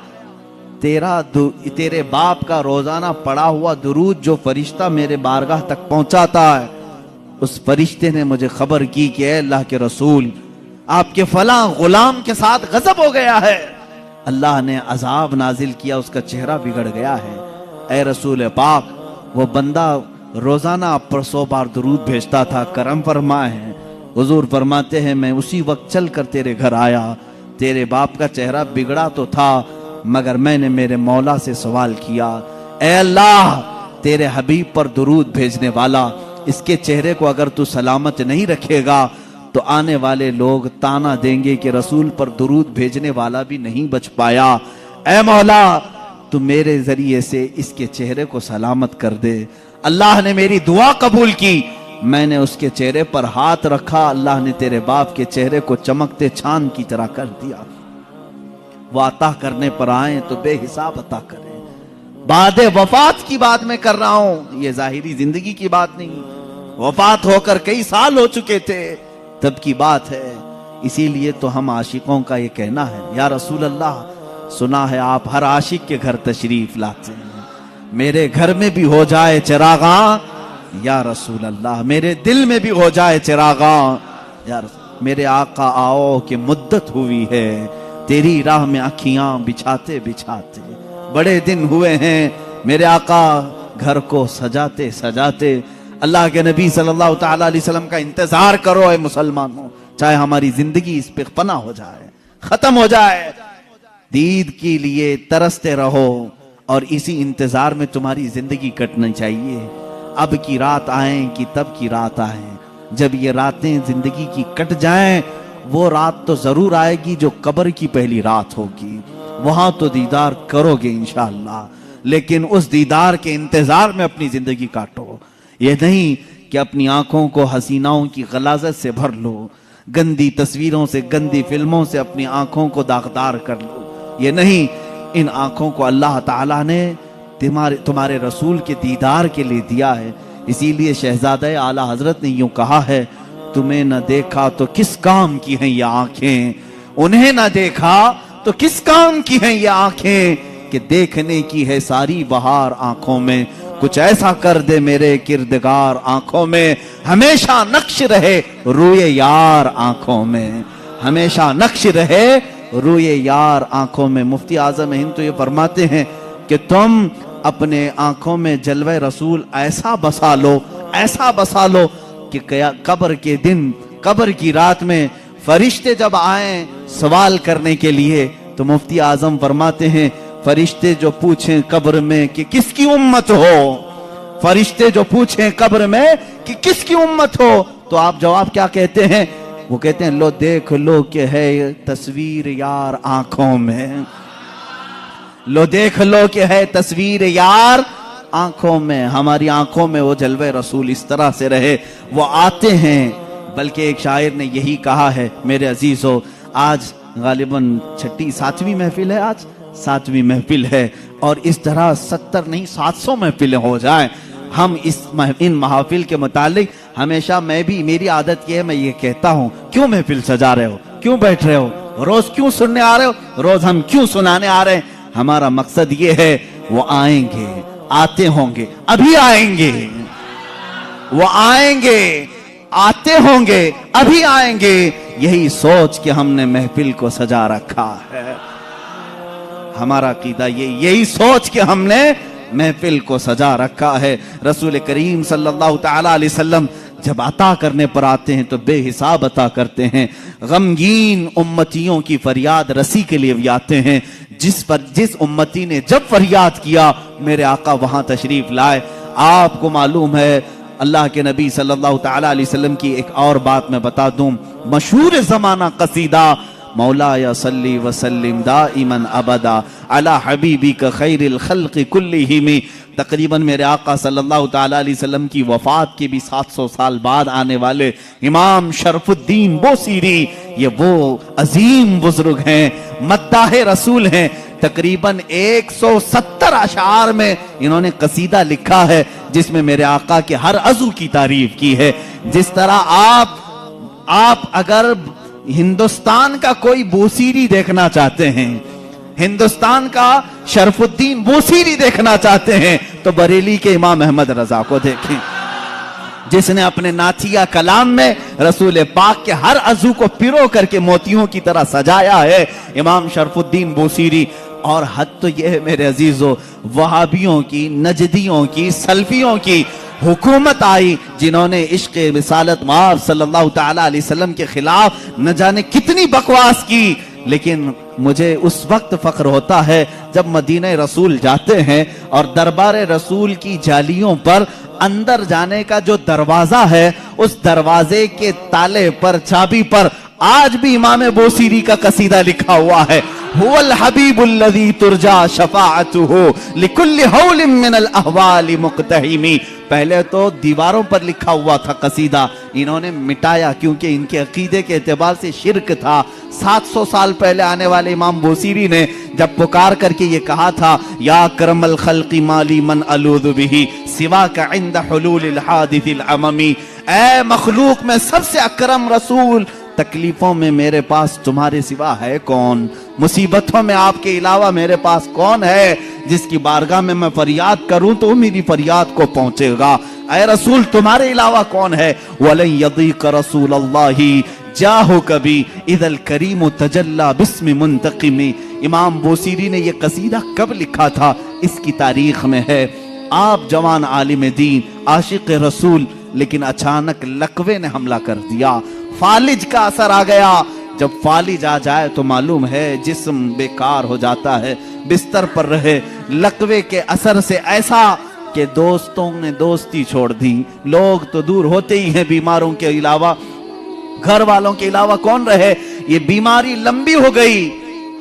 تیرے باپ کا روزانہ پڑھا ہوا درود جو فرشتہ میرے بارگاہ تک پہنچاتا ہے، اس فرشتے نے مجھے خبر کی کہ اے اللہ کے رسول، آپ کے فلاں غلام کے ساتھ غضب ہو گیا ہے، اللہ نے عذاب نازل کیا، اس کا چہرہ بگڑ گیا ہے۔ اے رسول پاک، وہ بندہ روزانہ آپ پر 100 بار درود بھیجتا تھا، کرم فرمائے۔ حضور فرماتے ہیں میں اسی وقت چل کر تیرے گھر آیا، تیرے باپ کا چہرہ بگڑا تو تھا، مگر میں نے میرے مولا سے سوال کیا، اے اللہ، تیرے حبیب پر درود بھیجنے والا، اس کے چہرے کو اگر تو سلامت نہیں رکھے گا تو آنے والے لوگ تانا دیں گے کہ رسول پر درود بھیجنے والا بھی نہیں بچ پایا۔ اے مولا، تو میرے ذریعے سے اس کے چہرے کو سلامت کر دے۔ اللہ نے میری دعا قبول کی، میں نے اس کے چہرے پر ہاتھ رکھا، اللہ نے تیرے باپ کے چہرے کو چمکتے چاند کی طرح کر دیا۔ وہ عطا کرنے پر آئیں تو بے حساب عطا کریں۔ بعد وفات کی بات میں کر رہا ہوں، یہ ظاہری زندگی کی بات نہیں، وفات ہو کر کئی سال ہو چکے تھے تب کی بات ہے۔ اسی لیے تو ہم عاشقوں کا یہ کہنا ہے، یا رسول اللہ، سنا ہے آپ ہر عاشق کے گھر تشریف لاتے ہیں، میرے گھر میں بھی ہو جائے چراغاں یا رسول اللہ، میرے دل میں بھی ہو جائے چراغاں یا رسول، میرے آقا آؤ کہ مدت ہوئی ہے تیری راہ میں آنکھیاں بچھاتے بچھاتے، بڑے دن ہوئے ہیں میرے آقا گھر کو سجاتے سجاتے۔ اللہ کے نبی صلی اللہ تعالی علیہ وسلم کا انتظار کرو اے مسلمانوں، چاہے ہماری زندگی اس پہ فنا ہو جائے، ختم ہو جائے، دید کے لیے ترستے رہو، اور اسی انتظار میں تمہاری زندگی کٹنا چاہیے۔ اب کی رات آئیں کہ تب کی رات آئیں، جب یہ راتیں زندگی کی کٹ جائیں، وہ رات تو ضرور آئے گی جو قبر کی پہلی رات ہوگی، وہاں تو دیدار کرو گے انشاءاللہ، لیکن اس دیدار کے انتظار میں اپنی زندگی کاٹو۔ یہ نہیں کہ اپنی آنکھوں کو حسیناؤں کی غلاظت سے بھر لو، گندی تصویروں سے، گندی فلموں سے اپنی آنکھوں کو داغدار کر لو، یہ نہیں، ان آنکھوں کو اللہ تعالیٰ نے تمہارے رسول کے دیدار کے لیے دیا ہے۔ اسی لیے شہزادہ اعلیٰ حضرت نے یوں کہا ہے، تمہیں نہ دیکھا تو کس کام کی ہیں یہ آنکھیں، انہیں نہ دیکھا تو کس کام کی ہیں یہ آنکھیں، کہ دیکھنے کی ہے ساری بہار آنکھوں میں، کچھ ایسا کر دے میرے کردگار آنکھوں میں، ہمیشہ نقش رہے روئے یار آنکھوں میں۔ ہمیشہ نقش رہے روئے یار آنکھوں میں۔ مفتی اعظم ہند تو یہ فرماتے ہیں کہ تم اپنے آنکھوں میں جلوہ رسول ایسا بسا لو، ایسا بسا لو کہ قبر کے دن، قبر کی رات میں فرشتے جب آئیں سوال کرنے کے لیے تو مفتی اعظم فرماتے ہیں فرشتے جو پوچھیں قبر میں کہ کس کی امت ہو، فرشتے جو پوچھیں قبر میں کہ کس کی امت ہو، تو آپ جواب کیا کہتے ہیں؟ وہ کہتے ہیں لو دیکھ لو کہ ہے تصویر یار آنکھوں میں، لو دیکھ لو کہ ہے تصویر یار آنکھوں میں۔ ہماری آنکھوں میں وہ جلوہ رسول اس طرح سے رہے، وہ آتے ہیں۔ بلکہ ایک شاعر نے یہی کہا ہے میرے عزیزو، آج غالباً چھٹی 7ویں محفل ہے، آج 7ویں محفل ہے، اور اس طرح 70 نہیں 700 محفلیں ہو جائیں۔ ہم ان محافل کے متعلق ہمیشہ میری عادت یہ ہے، میں یہ کہتا ہوں کیوں محفل سجا رہے ہو، کیوں بیٹھ رہے ہو، روز کیوں سننے آ رہے ہو، روز ہم کیوں سنانے آ رہے ہیں؟ ہمارا مقصد یہ ہے وہ آئیں گے، آتے ہوں گے، ابھی آئیں گے، وہ آئیں گے، آتے ہوں گے، ابھی آئیں گے، یہی سوچ کے ہم نے محفل کو سجا رکھا ہے۔ ہمارا عقیدہ یہی سوچ کے ہم نے محفل کو سجا رکھا ہے۔ رسول کریم صلی اللہ تعالی علیہ وسلم جب عطا کرنے پر آتے ہیں تو بے حساب عطا کرتے ہیں۔ غمگین امتیوں کی فریاد رسی کے لیے بھی آتے ہیں۔ جس امتی نے جب فریاد کیا میرے آقا وہاں تشریف لائے۔ آپ کو معلوم ہے اللہ کے نبی صلی اللہ تعالی علیہ وسلم کی ایک اور بات میں بتا دوں، مشہور زمانہ قصیدہ مولا یا صلی وسلم دائما ابدا علی حبیبک خیر الخلق کلہم، تقریباً میرے آقا صلی اللہ تعالی علیہ وسلم کی وفات کے بھی 700 سال بعد آنے والے امام شرف الدین بوصیری، یہ وہ عظیم بزرگ ہیں، مداح رسول ہیں۔ تقریباً 170 اشعار میں انہوں نے قصیدہ لکھا ہے جس میں میرے آقا کے ہر عضو کی تعریف کی ہے۔ جس طرح آپ اگر ہندوستان کا کوئی بوصیری دیکھنا چاہتے ہیں، ہندوستان کا شرف الدین بوصیری دیکھنا چاہتے ہیں تو بریلی کے امام احمد رضا کو دیکھیں، جس نے اپنے نعتیہ کلام میں رسول پاک کے ہر عضو کو پیرو کر کے موتیوں کی طرح سجایا ہے، امام شرف الدین بوصیری۔ اور حد تو یہ ہے میرے عزیزو، وہابیوں کی، نجدیوں کی، سلفیوں کی حکومت آئی جنہوں نے عشق رسالت مآب صلی اللہ تعالی علیہ وسلم کے خلاف نہ جانے کتنی بکواس کی، لیکن مجھے اس وقت فخر ہوتا ہے جب مدینہ رسول جاتے ہیں اور دربار رسول کی جالیوں پر اندر جانے کا جو دروازہ ہے اس دروازے کے تالے پر، چابی پر آج بھی امام بوصیری کا قصیدہ لکھا ہوا ہے، هو الحبیب الذی ترجا شفاعته لکل حول من الاحوال مقتحمی۔ پہلے تو دیواروں پر لکھا ہوا تھا قصیدہ، انہوں نے مٹایا کیونکہ ان کے عقیدے کے اعتبار سے شرک تھا۔ 700 سال پہلے آنے والے امام بوصیری نے جب پکار کر کے یہ کہا تھا یا کرم الخلق مالی من الوذ به سواک عند حلول الحادث العممی، اے مخلوق میں سب سے اکرم رسول، تکلیفوں میں میرے پاس تمہارے سوا ہے کون، مصیبتوں میں آپ کے علاوہ میرے پاس کون ہے جس کی بارگاہ میں میں فریاد کروں تو میری فریاد کو پہنچے گا، اے رسول تمہارے علاوہ کون ہے۔ وَلَن يَضِيقَ رَسُولَ اللَّهِ جَاهُكَ بِي اِذَا الْكَرِيمُ تَجَلَّى بِاسْمِ مُنْتَقِمِ۔ امام بوصیری نے یہ قصیدہ کب لکھا تھا اس کی تاریخ میں ہے۔ آپ جوان عالم دین، عاشق رسول، لیکن اچانک لقوے نے حملہ کر دیا، فالج کا اثر آ گیا۔ جب فالج آ جائے تو معلوم ہے جسم بیکار ہو جاتا ہے، بستر پر رہے، لقوے کے اثر سے ایسا کہ دوستوں نے دوستی چھوڑ دی، لوگ تو دور ہوتے ہی ہیں، بیماروں کے علاوہ گھر والوں کے علاوہ کون رہے، یہ بیماری لمبی ہو گئی،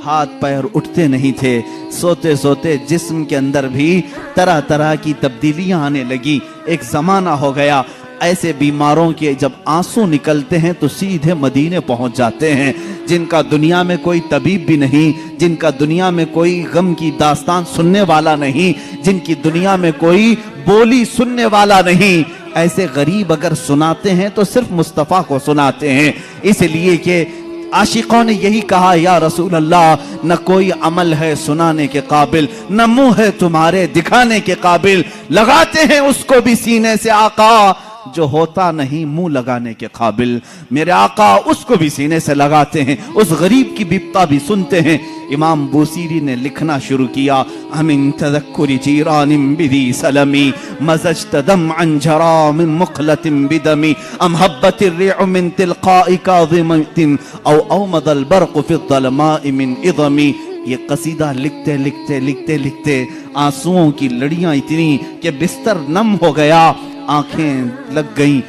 ہاتھ پیر اٹھتے نہیں تھے، سوتے سوتے جسم کے اندر بھی طرح طرح کی تبدیلیاں آنے لگی، ایک زمانہ ہو گیا۔ ایسے بیماروں کے جب آنسو نکلتے ہیں تو سیدھے مدینے پہنچ جاتے ہیں، جن کا دنیا میں کوئی طبیب بھی نہیں، جن کا دنیا میں کوئی غم کی داستان سننے والا نہیں، جن کی دنیا میں کوئی بولی سننے والا نہیں، ایسے غریب اگر سناتے ہیں تو صرف مصطفیٰ کو سناتے ہیں، اس لیے کہ عاشقوں نے یہی کہا یا رسول اللہ نہ کوئی عمل ہے سنانے کے قابل، نہ منہ ہے تمہارے دکھانے کے قابل، لگاتے ہیں اس کو بھی سینے سے آقا جو ہوتا نہیں منہ لگانے کے قابل، میرے آقا اس کو بھی سینے سے لگاتے ہیں، اس غریب کی بپتا بھی سنتے ہیں۔ امام بوسیری نے لکھنا شروع کیا، امن تذکر جیران بدی سلمی مزجت دمعا جرا من مقلت بدمی ام حبت الريع من تلقاء كاظمة او اومض البرق في الظلماء من اظمی۔ یہ قصیدہ لکھتے لکھتے لکھتے لکھتے آنسوؤں کی لڑیاں اتنی کہ بستر نم ہو گیا، آنکھیں لگ گئیں،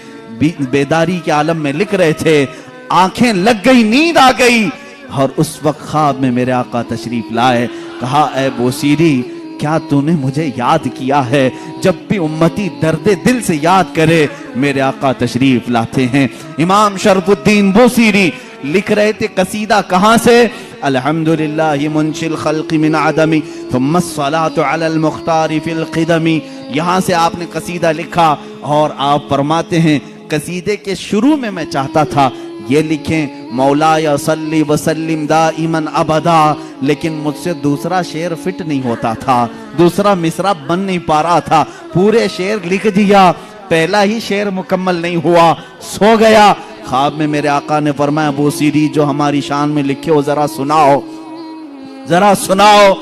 بیداری کے عالم میں لکھ رہے تھے، آنکھیں لگ گئی، نیند آ گئی۔ اور اس وقت خواب میں میرے آقا تشریف لائے، کہا اے بوسیری کیا تو نے مجھے یاد کیا ہے؟ جب بھی امتی درد دل سے یاد کرے میرے آقا تشریف لاتے ہیں۔ امام شرف الدین بوسیری لکھ رہے تھے قصیدہ کہاں سے؟ الحمدللہ منشی الخلق من عدمی ثم الصلاة علی المختار فی القدمی۔ یہاں سے آپ نے قصیدہ لکھا اور آپ فرماتے ہیں قصیدے کے شروع میں چاہتا تھا یہ لکھیں مولاي صلی وسلم دائما ابدا، لیکن مجھ سے دوسرا شعر فٹ نہیں ہوتا تھا، دوسرا مصرع بن نہیں پا رہا تھا، پورے شعر لکھ دیا، پہلا ہی شعر مکمل نہیں ہوا، سو گیا۔ خواب میں میرے آقا نے فرمایا بوسیری جو ہماری شان میں لکھے ہو ذرا سناؤ، ذرا سناؤ۔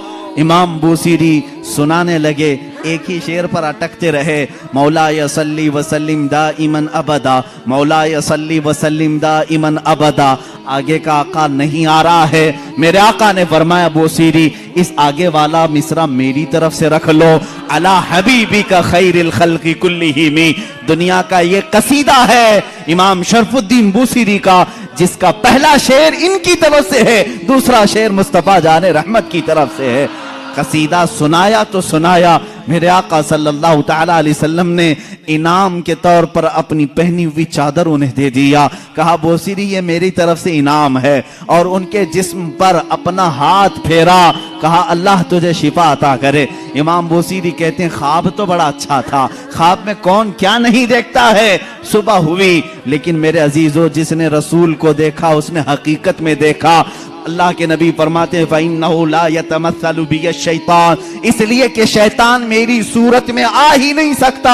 امام بوسیری سنانے لگے، ایک ہی شعر پر اٹکتے رہے، مولاي صلی وسلم دائما ابدا، مولاي صلی وسلم دائما ابدا۔ آگے کا آقا نہیں آ رہا ہے، میرے آقا نے فرمایا بوسیری اس آگے والا مصرع میری طرف سے رکھ لو، علی حبیبی کا خیر الخلق کلہم۔ دنیا کا یہ قصیدہ ہے امام شرف الدین بوسیری کا، جس کا پہلا شعر ان کی طرف سے ہے، دوسرا شعر مصطفیٰ جان رحمت کی طرف سے ہے۔ قصیدہ سنایا تو سنایا، میرے آقا صلی اللہ تعالی علیہ وسلم نے انعام کے طور پر اپنی پہنی ہوئی چادر انہیں دے دیا، کہا بوسیری یہ میری طرف سے انعام ہے، اور ان کے جسم پر اپنا ہاتھ پھیرا، کہا اللہ تجھے شفا عطا کرے۔ امام بوسیری کہتے ہیں خواب تو بڑا اچھا تھا، خواب میں کون کیا نہیں دیکھتا ہے۔ صبح ہوئی لیکن میرے عزیزو جس نے رسول کو دیکھا اس نے حقیقت میں دیکھا۔ اللہ کے نبی فرماتے ہیں فَإِنَّهُ لَا يَتَمَثَّلُ بِيَ الشَّيْطَانِ، اس لیے کہ شیطان میری صورت میں آ ہی نہیں سکتا۔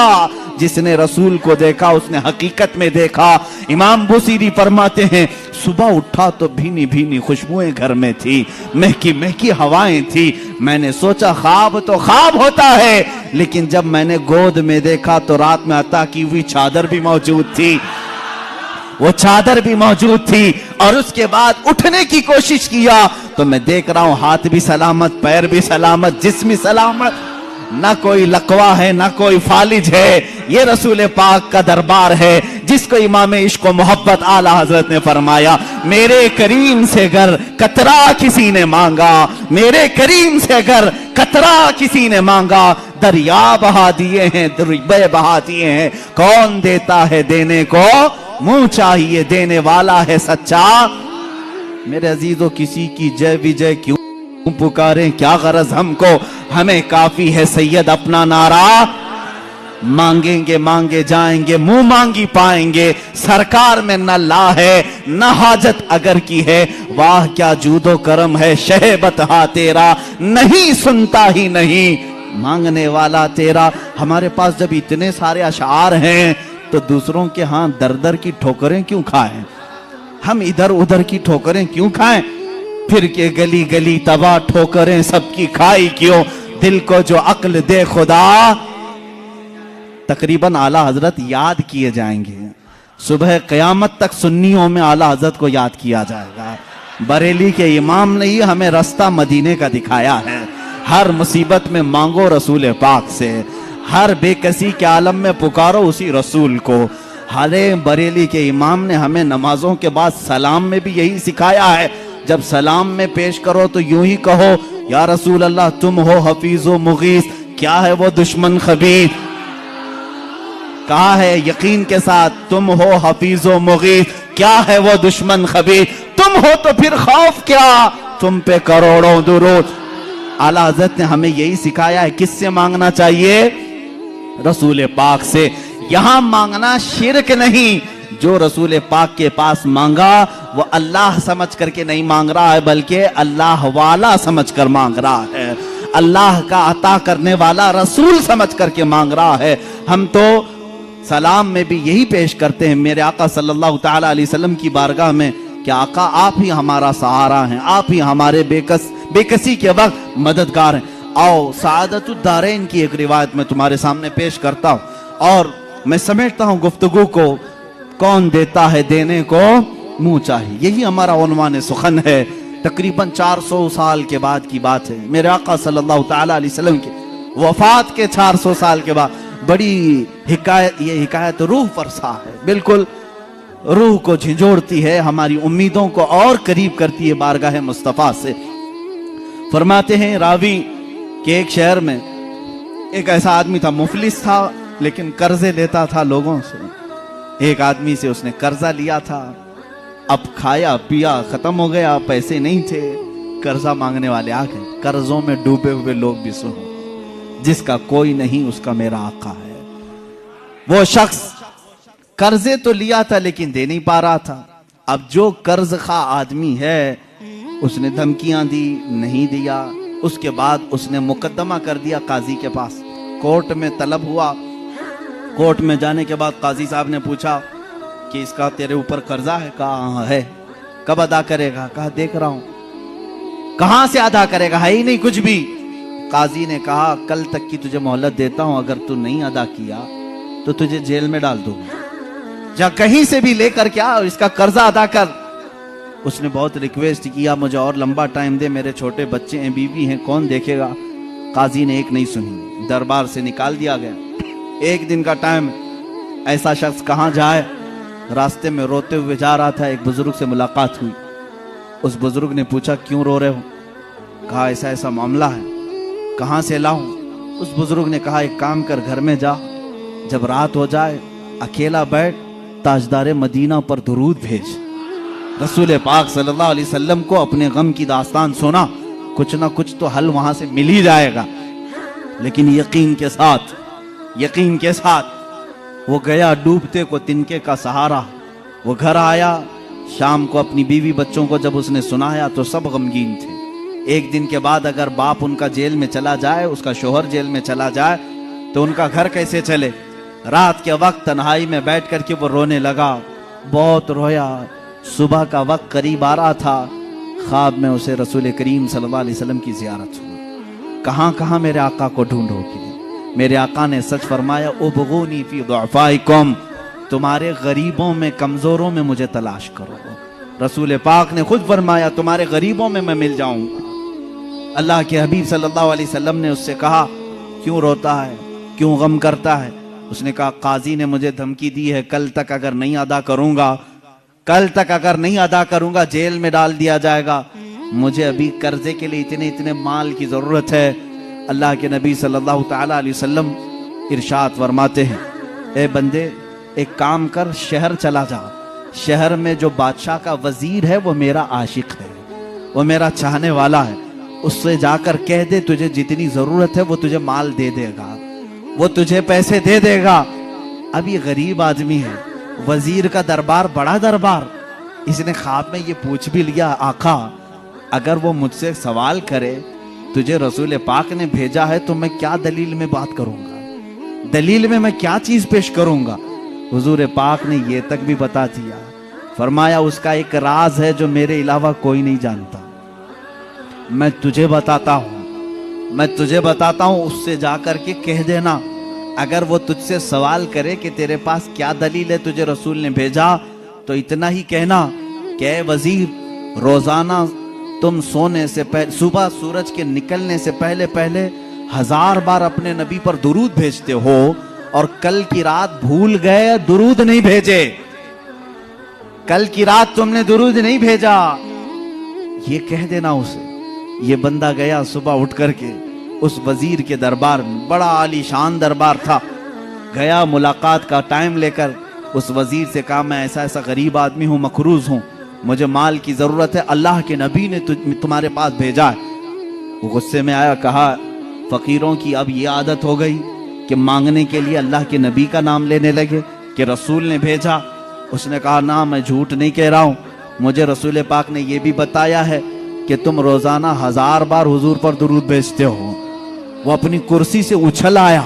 جس نے رسول کو دیکھا اس نے حقیقت میں دیکھا۔ امام بوسیری فرماتے ہیں صبح اٹھا تو بھینی بھینی خوشبوئیں گھر میں تھی، مہکی مہکی ہوائیں تھی، میں نے سوچا خواب تو خواب ہوتا ہے، لیکن جب میں نے گود میں دیکھا تو رات میں عطا کی ہوئی چادر بھی موجود تھی، وہ چادر بھی موجود تھی، اور اس کے بعد اٹھنے کی کوشش کیا تو میں دیکھ رہا ہوں ہاتھ بھی سلامت، پیر بھی سلامت، جسم بھی سلامت، نہ کوئی لقوہ ہے نہ کوئی فالج ہے، یہ رسول پاک کا دربار ہے جس کو امام عشق و محبت اعلی حضرت نے فرمایا میرے کریم سے گر قطرہ کسی نے مانگا، میرے کریم سے گر قطرہ کسی نے مانگا، دریا بہا دیے ہیں دریا بہا دیے ہیں، کون دیتا ہے دینے کو منہ چاہیے، دینے والا ہے سچا۔ میرے عزیزو کسی کی جے وجے کیوں پکاریں، کیا غرض ہم کو، ہمیں کافی ہے سید اپنا نعرہ، مانگیں گے مانگے جائیں گے، منہ مانگی پائیں گے، سرکار میں نہ لا ہے نہ حاجت اگر کی ہے، واہ کیا جود و کرم ہے شہ بتہا تیرا، نہیں سنتا ہی نہیں مانگنے والا تیرا۔ ہمارے پاس جب اتنے سارے اشعار ہیں تو دوسروں کے ہاں در در کی ٹھوکریں کیوں کھائیں، ہم ادھر ادھر کی ٹھوکریں کیوں کھائیں، پھر کے گلی گلی تباہ ٹھوکریں سب کی کھائی کیوں، دل کو جو عقل دے خدا۔ تقریباً اعلی حضرت یاد کیے جائیں گے، صبح قیامت تک سنیوں میں اعلی حضرت کو یاد کیا جائے گا۔ بریلی کے امام نے ہی ہمیں رستہ مدینے کا دکھایا ہے، ہر مصیبت میں مانگو رسول پاک سے، ہر بے کسی کے عالم میں پکارو اسی رسول کو۔ ہرے بریلی کے امام نے ہمیں نمازوں کے بعد سلام میں بھی یہی سکھایا ہے، جب سلام میں پیش کرو تو یوں ہی کہو یا رسول اللہ تم ہو حفیظ و مغیث، کیا ہے وہ دشمن خبیث، کہا ہے یقین کے ساتھ تم ہو حفیظ و مغیث، کیا ہے وہ دشمن خبیث، تم ہو تو پھر خوف کیا، تم پہ کروڑوں درود۔ اعلی حضرت نے ہمیں یہی سکھایا ہے، کس سے مانگنا چاہیے، رسول پاک سے۔ یہاں مانگنا شرک نہیں، جو رسول پاک کے پاس مانگا وہ اللہ سمجھ کر کے نہیں مانگ رہا ہے، بلکہ اللہ والا سمجھ کر مانگ رہا ہے، اللہ کا عطا کرنے والا رسول سمجھ کر کے مانگ رہا ہے۔ ہم تو سلام میں بھی یہی پیش کرتے ہیں میرے آقا صلی اللہ تعالی علیہ وسلم کی بارگاہ میں کہ آقا آپ ہی ہمارا سہارا ہیں، آپ ہی ہمارے بے کسی کے وقت مددگار ہیں۔ آؤ سعادت الدارین کی ایک روایت میں تمہارے سامنے پیش کرتا ہوں اور میں سمیٹتا ہوں گفتگو کو، کون دیتا ہے دینے کو منہ چاہیے، یہی ہمارا عنوان سخن ہے۔ تقریباً 400 سال کے بعد کی بات ہے، میرے آقا صلی اللہ تعالی علیہ وسلم کی وفات کے 400 سال کے بعد بڑی حکایت، یہ حکایت روح فرسا ہے، بالکل روح کو جھنجھوڑتی ہے، ہماری امیدوں کو اور قریب کرتی ہے بارگاہ مصطفیٰ سے۔ فرماتے ہیں راوی کہ ایک شہر میں ایک ایسا آدمی تھا، مفلس تھا لیکن قرضے لیتا تھا لوگوں سے۔ ایک آدمی سے اس نے قرضہ لیا تھا، اب کھایا پیا ختم ہو گیا، پیسے نہیں تھے، قرضہ مانگنے والے آ گئے۔ قرضوں میں ڈوبے ہوئے لوگ بھی سنو، جس کا کوئی نہیں اس کا میرا آقا ہے۔ وہ شخص قرضے تو لیا تھا لیکن دے نہیں پا رہا تھا۔ اب جو قرض خواہ آدمی ہے اس نے دھمکیاں دی، نہیں دیا، اس کے بعد اس نے مقدمہ کر دیا قاضی کے پاس، کورٹ میں طلب ہوا۔ کورٹ میں جانے کے بعد قاضی صاحب نے پوچھا کہ اس کا تیرے اوپر قرضہ ہے؟ کہا ہاں ہے۔ کب ادا کرے گا؟ کہا دیکھ رہا ہوں۔ کہاں سے ادا کرے گا؟ ہے ہی نہیں کچھ بھی۔ قاضی نے کہا کل تک کی تجھے مہلت دیتا ہوں، اگر تو نہیں ادا کیا تو تجھے جیل میں ڈال دوں گا، جا کہیں سے بھی لے کر کیا اور اس کا قرضہ ادا کر۔ اس نے بہت ریکویسٹ کیا مجھے اور لمبا ٹائم دے، میرے چھوٹے بچے ہیں، بیوی ہیں، کون دیکھے گا؟ قاضی نے ایک نہیں سنی، دربار سے نکال دیا گیا۔ ایک دن کا ٹائم، ایسا شخص کہاں جائے؟ راستے میں روتے ہوئے جا رہا تھا، ایک بزرگ سے ملاقات ہوئی۔ اس بزرگ نے پوچھا کیوں رو رہے ہو؟ کہا ایسا ایسا معاملہ ہے۔ کہاں سے لاؤں؟ اس بزرگ نے کہا ایک کام کر، گھر میں جا، جب رات ہو جائے اکیلا بیٹھ، تاجدار مدینہ پر درود بھیج۔ رسول پاک صلی اللہ علیہ وسلم کو اپنے غم کی داستان سنا، کچھ نہ کچھ تو حل وہاں سے مل ہی جائے گا۔ لیکن یقین کے ساتھ وہ گیا، ڈوبتے کو تنکے کا سہارا۔ وہ گھر آیا، شام کو اپنی بیوی بچوں کو جب اس نے سنایا تو سب غمگین تھے۔ ایک دن کے بعد اگر باپ ان کا جیل میں چلا جائے، اس کا شوہر جیل میں چلا جائے تو ان کا گھر کیسے چلے؟ رات کے وقت تنہائی میں بیٹھ کر کے وہ رونے لگا، بہت رویا۔ صبح کا وقت قریب آ رہا تھا، خواب میں اسے رسول کریم صلی اللہ علیہ وسلم کی زیارت ہوئی۔ کہاں کہاں میرے آقا کو ڈھونڈو گے؟ میرے آقا نے سچ فرمایا ابغونی فی ضعفائکم، تمہارے غریبوں میں، کمزوروں میں مجھے تلاش کرو۔ رسول پاک نے خود فرمایا تمہارے غریبوں میں میں مل جاؤں۔ اللہ کے حبیب صلی اللہ علیہ وسلم نے اس سے کہا کیوں روتا ہے، کیوں غم کرتا ہے؟ اس نے کہا قاضی نے مجھے دھمکی دی ہے، کل تک اگر نہیں ادا کروں گا جیل میں ڈال دیا جائے گا، مجھے ابھی قرضے کے لیے اتنے مال کی ضرورت ہے۔ اللہ کے نبی صلی اللہ تعالی علیہ وسلم ارشاد فرماتے ہیں اے بندے ایک کام کر، شہر چلا جا، شہر میں جو بادشاہ کا وزیر ہے وہ میرا عاشق ہے، وہ میرا چاہنے والا ہے، اس سے جا کر کہہ دے تجھے جتنی ضرورت ہے وہ تجھے مال دے دے گا، وہ تجھے پیسے دے دے گا۔ اب یہ غریب آدمی ہے، وزیر کا دربار بڑا دربار، اس نے خواب میں یہ پوچھ بھی لیا آقا اگر وہ مجھ سے سوال کرے تجھے رسول پاک نے بھیجا ہے تو میں کیا دلیل میں بات کروں گا، دلیل میں کیا چیز پیش کروں گا؟ حضور پاک نے یہ تک بھی بتا دیا، فرمایا اس کا ایک راز ہے جو میرے علاوہ کوئی نہیں جانتا، میں تجھے بتاتا ہوں، اس سے جا کر کے کہہ دینا اگر وہ تجھ سے سوال کرے کہ تیرے پاس کیا دلیل ہے تجھے رسول نے بھیجا، تو اتنا ہی کہنا کہ اے وزیر روزانہ تم سونے سے پہلے، صبح سورج کے نکلنے سے پہلے 1000 بار اپنے نبی پر درود بھیجتے ہو، اور کل کی رات بھول گئے درود نہیں بھیجے، کل کی رات تم نے درود نہیں بھیجا، یہ کہہ دینا اسے۔ یہ بندہ گیا صبح اٹھ کر کے اس وزیر کے دربار میں، بڑا عالی شان دربار تھا، گیا ملاقات کا ٹائم لے کر اس وزیر سے کہا میں ایسا غریب آدمی ہوں، مقروض ہوں، مجھے مال کی ضرورت ہے، اللہ کے نبی نے تمہارے پاس بھیجا ہے۔ وہ غصے میں آیا، کہا فقیروں کی اب یہ عادت ہو گئی کہ مانگنے کے لیے اللہ کے نبی کا نام لینے لگے کہ رسول نے بھیجا۔ اس نے کہا نہ میں جھوٹ نہیں کہہ رہا ہوں، مجھے رسول پاک نے یہ بھی بتایا ہے کہ تم روزانہ 1000 بار حضور پر درود بھیجتے ہو۔ وہ اپنی کرسی سے اچھل آیا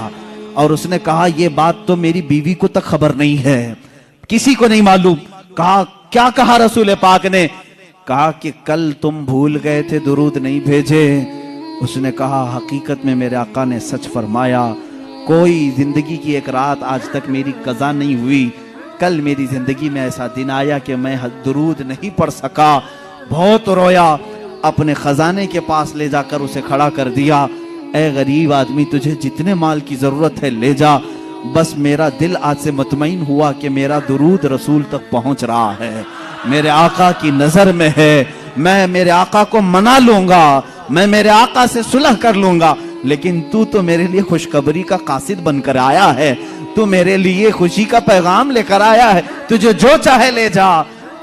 اور اس نے کہا یہ بات تو میری بیوی کو تک خبر نہیں ہے، کسی کو نہیں معلوم۔ کہا کیا کہا رسول پاک نے؟ کہا کہ کل تم بھول گئے تھے، درود نہیں بھیجے۔ اس نے کہا حقیقت میں میرے آقا نے سچ فرمایا، کوئی زندگی کی ایک رات آج تک میری قضا نہیں ہوئی، کل میری زندگی میں ایسا دن آیا کہ میں درود نہیں پڑھ سکا، بہت رویا، اپنے خزانے کے پاس لے جا کر اسے کھڑا کر دیا، اے غریب آدمی تجھے جتنے مال کی ضرورت ہے لے جا، بس میرا دل آج سے مطمئن ہوا کہ میرا درود رسول تک پہنچ رہا ہے، میرے آقا کی نظر میں ہے، میں میرے آقا کو منا لوں گا، میں میرے آقا سے صلح کر لوں گا، لیکن تو میرے لیے خوشخبری کا قاصد بن کر آیا ہے، تو میرے لیے خوشی کا پیغام لے کر آیا ہے، تجھے جو چاہے لے جا۔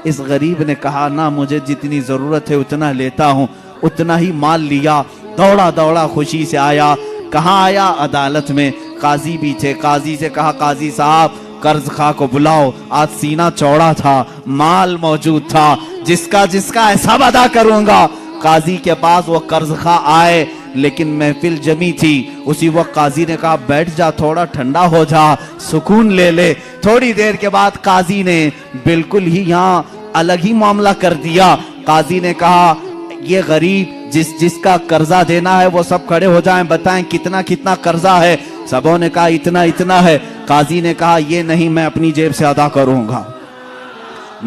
اس غریب نے کہا نہ، مجھے جتنی ضرورت ہے اتنا لیتا ہوں، اتنا ہی مال لیا، دوڑا دوڑا خوشی سے آیا۔ کہاں آیا؟ عدالت میں، قاضی بھی تھے، قاضی سے کہا قاضی صاحب قرض خواہ کو بلاؤ، آج سینہ چوڑا تھا، مال موجود تھا، جس کا حساب ادا کروں گا۔ قاضی کے پاس وہ قرض خواہ آئے، لیکن محفل جمی تھی، اسی وقت قاضی نے کہا بیٹھ جا، تھوڑا ٹھنڈا ہو جا، سکون لے لے۔ تھوڑی دیر کے بعد قاضی نے بالکل ہی یہاں الگ ہی معاملہ کر دیا۔ قاضی نے کہا یہ غریب جس کا قرضہ دینا ہے وہ سب کھڑے ہو جائیں، بتائیں کتنا کتنا قرضہ ہے۔ سبوں نے کہا اتنا اتنا ہے۔ قاضی نے کہا یہ نہیں، میں اپنی جیب سے ادا کروں گا،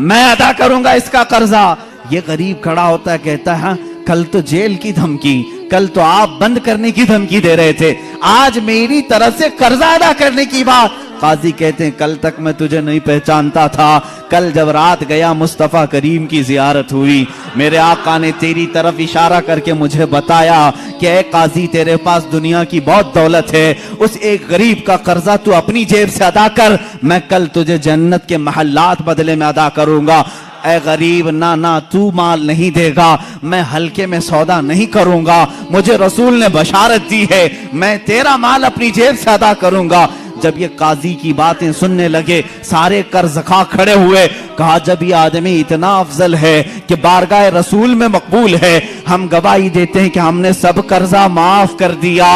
میں ادا کروں گا اس کا قرضہ۔ یہ غریب کھڑا ہوتا ہے، کہتا ہے ہاں کل تو جیل کی دھمکی، کل تو آپ بند کرنے کی دھمکی دے رہے تھے، آج میری طرف سے قرضہ ادا کرنے کی بات۔ قاضی کہتے ہیں کل تک میں تجھے نہیں پہچانتا تھا، کل جب رات گیا مصطفیٰ کریم کی زیارت ہوئی، میرے آقا نے تیری طرف اشارہ کر کے مجھے بتایا کہ اے قاضی تیرے پاس دنیا کی بہت دولت ہے، اس ایک غریب کا قرضہ تو اپنی جیب سے ادا کر، میں کل تجھے جنت کے محلات بدلے میں ادا کروں گا۔ اے غریب نہ تو مال نہیں دے گا، میں ہلکے میں سودا نہیں کروں گا، مجھے رسول نے بشارت دی ہے، میں تیرا مال اپنی جیب سے ادا کروں گا۔ جب یہ قاضی کی باتیں سننے لگے، سارے قرض خواہ کھڑے ہوئے، کہا جب یہ آدمی اتنا افضل ہے کہ بارگاہ رسول میں مقبول ہے، ہم گواہی دیتے ہیں کہ ہم نے سب قرضہ معاف کر دیا،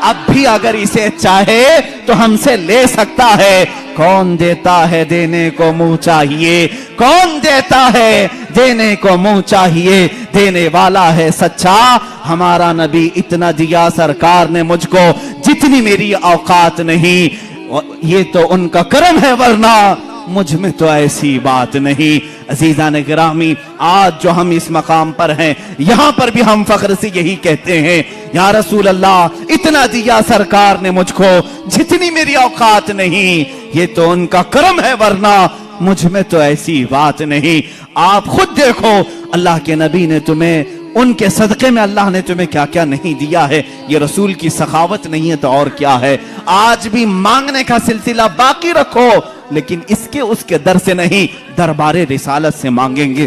اب بھی اگر اسے چاہے تو ہم سے لے سکتا ہے۔ کون دیتا ہے دینے کو منہ چاہیے، کون دیتا ہے دینے کو منہ چاہیے، دینے والا ہے سچا ہمارا نبی، اتنا دیا سرکار نے مجھ کو جتنی میری اوقات نہیں، یہ تو ان کا کرم ہے ورنہ مجھ میں تو ایسی بات نہیں۔ عزیزان گرامی، آج جو ہم اس مقام پر ہیں، یہاں پر بھی ہم فخر سے یہی کہتے ہیں یا رسول اللہ اتنا دیا سرکار نے مجھ کو جتنی میری اوقات نہیں، یہ تو ان کا کرم ہے ورنہ مجھ میں تو ایسی بات نہیں۔ آپ خود دیکھو اللہ کے نبی نے تمہیں، ان کے صدقے میں اللہ نے تمہیں کیا کیا نہیں دیا ہے، یہ رسول کی سخاوت نہیں ہے تو اور کیا ہے۔ آج بھی مانگنے کا سلسلہ باقی رکھو، لیکن اس کے در سے نہیں، دربار رسالت سے مانگیں گے۔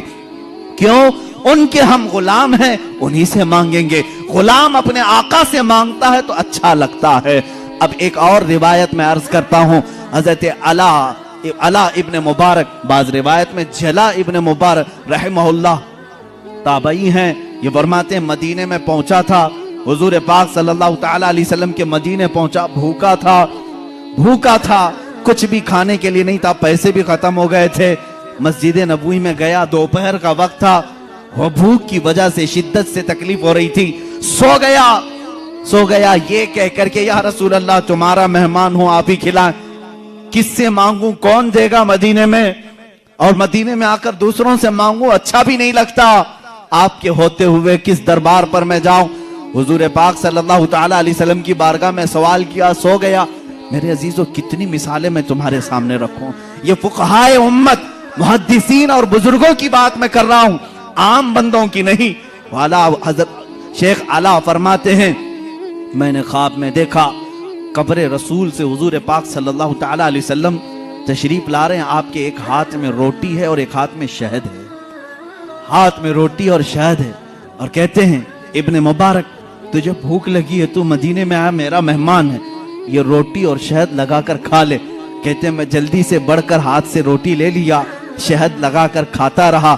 کیوں؟ ان کے ہم غلام ہیں، انہی سے مانگیں گے۔ غلام اپنے آقا سے مانگتا ہے تو اچھا لگتا ہے۔ اب ایک اور روایت میں عرض کرتا ہوں، حضرت علا ابن مبارک، بعض روایت میں جلا ابن مبارک رحمہ اللہ تابعی ہیں، یہ فرماتے ہیں مدینے میں پہنچا تھا، حضور پاک صلی اللہ تعالی علیہ وسلم کے مدینے پہنچا، بھوکا تھا، کچھ بھی کھانے کے لیے نہیں تھا، پیسے بھی ختم ہو گئے تھے۔ مسجد نبوی میں گیا، دوپہر کا وقت تھا، وہ بھوک کی وجہ سے شدت سے تکلیف ہو رہی تھی، سو گیا یہ کہہ کر کے یا رسول اللہ تمہارا مہمان ہوں، آپ ہی کھلائیں۔ کس سے مانگوں، کون دے گا مدینے میں، اور مدینے میں آ کر دوسروں سے مانگوں اچھا بھی نہیں لگتا، آپ کے ہوتے ہوئے کس دربار پر میں جاؤں۔ حضور پاک صلی اللہ تعالی علیہ وسلم کی بارگاہ میں سوال کیا، سو گیا۔ میرے عزیزو کتنی مثالیں میں تمہارے سامنے رکھوں، یہ فقہائے امت، محدثین اور بزرگوں کی بات میں کر رہا ہوں، عام بندوں کی نہیں۔ حضرت شیخ علا فرماتے ہیں میں نے خواب میں دیکھا قبر رسول سے حضور پاک صلی اللہ تعالی علیہ وسلم تشریف لا رہے ہیں، آپ کے ایک ہاتھ میں روٹی ہے اور ایک ہاتھ میں شہد ہے، ہاتھ میں روٹی اور شہد ہے، اور کہتے ہیں ابن مبارک تجھے بھوک لگی ہے، تو مدینے میں آیا، میرا مہمان ہے، یہ روٹی اور شہد لگا کر کھا لے۔ کہتے ہیں میں جلدی سے بڑھ کر ہاتھ سے روٹی لے لیا، شہد لگا کر کھاتا رہا،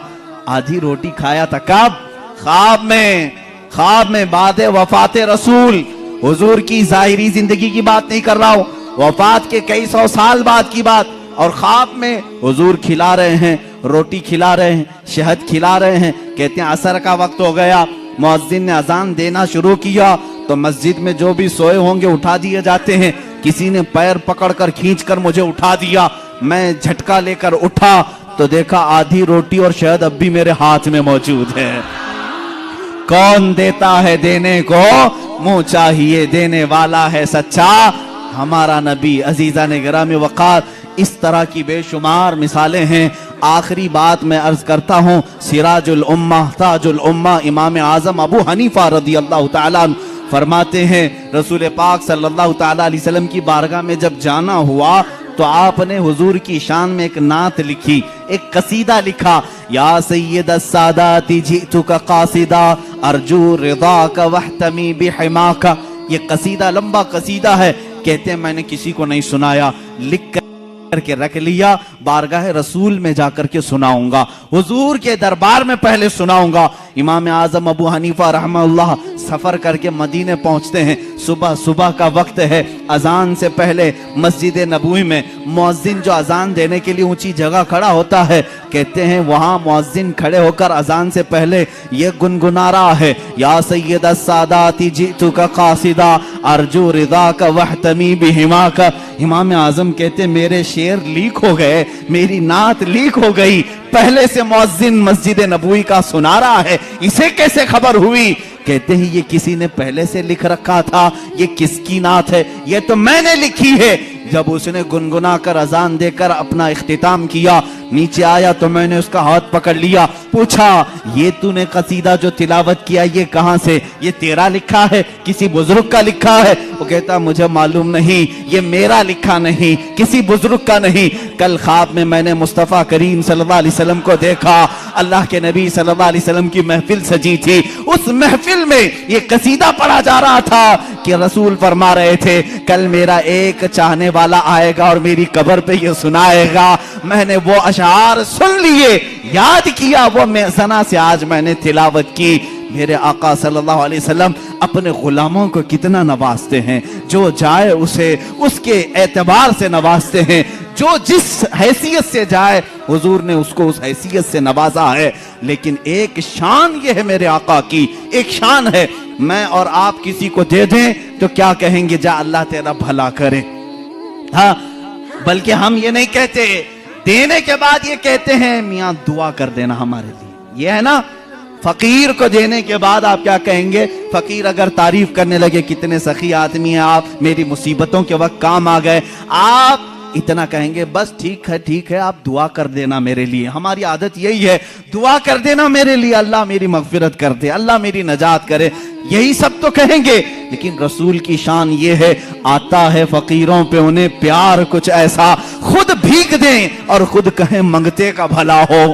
آدھی روٹی کھایا تھا، کب؟ خواب میں بعد وفات رسول، حضور کی ظاہری زندگی کی بات نہیں کر رہا ہوں، وفات کے کئی سو سال بعد کی بات، اور خواب میں حضور کھلا رہے ہیں، روٹی کھلا رہے ہیں، شہد کھلا رہے ہیں. کہتے ہیں عصر کا وقت ہو گیا، مؤذن نے اذان دینا شروع کیا تو مسجد میں جو بھی سوئے ہوں گے اٹھا دیے جاتے ہیں. کسی نے پیر پکڑ کر کھینچ کر مجھے اٹھا دیا، میں جھٹکا لے کر اٹھا تو دیکھا آدھی روٹی اور شہد اب بھی میرے ہاتھ میں موجود ہے. کون دیتا ہے دینے کو منہ چاہیے، دینے والا ہے سچا ہمارا نبی. عزیزان گرامی وقار، اس طرح کی بے شمار مثالیں ہیں. آخری بات میں عرض کرتا ہوں، سراج الامہ تاج الامہ امام اعظم ابو حنیفہ رضی اللہ تعالیٰ عنہ فرماتے ہیں رسول پاک صلی اللہ تعالیٰ علیہ وسلم کی بارگاہ میں جب جانا ہوا تو آپ نے حضور کی شان میں ایک نعت لکھی، ایک قصیدہ لکھا. یا سید السادات جئتک قاصدا ارجو رضاک واحتمی بحماک. یہ قصیدہ لمبا قصیدہ ہے. کہتے ہیں میں نے کسی کو نہیں سنایا، لکھ کر کے رکھ لیا، بارگاہ رسول میں جا کر کے سناؤں گا، حضور کے دربار میں پہلے سناؤں گا. امام اعظم ابو حنیفہ رحمہ اللہ سفر کر کے مدینے پہنچتے ہیں. صبح کا وقت ہے، اذان سے پہلے مسجد نبوی میں مؤذن جو اذان دینے کے لیے اونچی جگہ کھڑا ہوتا ہے، کہتے ہیں وہاں مؤذن کھڑے ہو کر اذان سے پہلے یہ گنگنا رہا ہے، یا سید السادات جئتک قاصدا ارجو رضاک واحتمی بحماک. امام اعظم کہتے میرے شعر لیک ہو گئے، میری نعت لیک ہو گئی، پہلے سے مؤذن مسجد نبوی کا سنا رہا ہے، اسے کیسے خبر ہوئی؟ کہتے ہیں یہ کسی نے پہلے سے لکھ رکھا تھا. یہ کس کی نعت ہے؟ یہ تو میں نے لکھی ہے. جب اس نے گنگنا کر اذان دے کر اپنا اختتام کیا، نیچے آیا تو میں نے اس کا ہاتھ پکڑ لیا، پوچھا یہ تو نے قصیدہ جو تلاوت کیا یہ کہاں سے؟ یہ تیرا لکھا ہے کسی بزرگ کا لکھا ہے؟ وہ کہتا مجھے معلوم نہیں، یہ میرا لکھا نہیں، کسی بزرگ کا نہیں. کل خواب میں نے مصطفیٰ کریم صلی اللہ علیہ وسلم کو دیکھا، اللہ کے نبی صلی اللہ علیہ وسلم کی محفل سجی تھی، اس محفل میں یہ قصیدہ پڑھا جا رہا تھا کہ رسول فرما رہے تھے کل میرا ایک چاہنے والا آئے گا اور میری قبر پہ یہ سنائے گا. میں نے وہ اشعار سن لیے، یاد کیا، وہ میزنا سے آج میں نے تلاوت کی. میرے آقا صلی اللہ علیہ وسلم اپنے غلاموں کو کتنا نوازتے ہیں، جو جائے اسے اس کے اعتبار سے نوازتے ہیں، جو جس حیثیت سے جائے حضور نے اس کو اس حیثیت سے نوازا ہے. لیکن ایک شان یہ ہے میرے آقا کی، ایک شان ہے، میں اور آپ کسی کو دے دیں تو کیا کہیں گے؟ جا اللہ تیرا بھلا کرے. ہاں، بلکہ ہم یہ نہیں کہتے، دینے کے بعد یہ کہتے ہیں میاں دعا کر دینا ہمارے لیے. یہ ہے نا، فقیر کو دینے کے بعد آپ کیا کہیں گے؟ فقیر اگر تعریف کرنے لگے کتنے سخی آدمی ہیں آپ، میری مصیبتوں کے وقت کام آ گئے، آپ اتنا کہیں گے بس ٹھیک ہے آپ دعا کر دینا میرے لیے. ہماری عادت یہی ہے، دعا کر دینا میرے لیے، اللہ میری مغفرت کر دے، اللہ میری نجات کرے، یہی سب تو کہیں گے. لیکن رسول کی شان یہ ہے، آتا ہے فقیروں پہ انہیں پیار کچھ ایسا، خود بھیگ دیں اور خود کہیں منگتے کا بھلا ہو.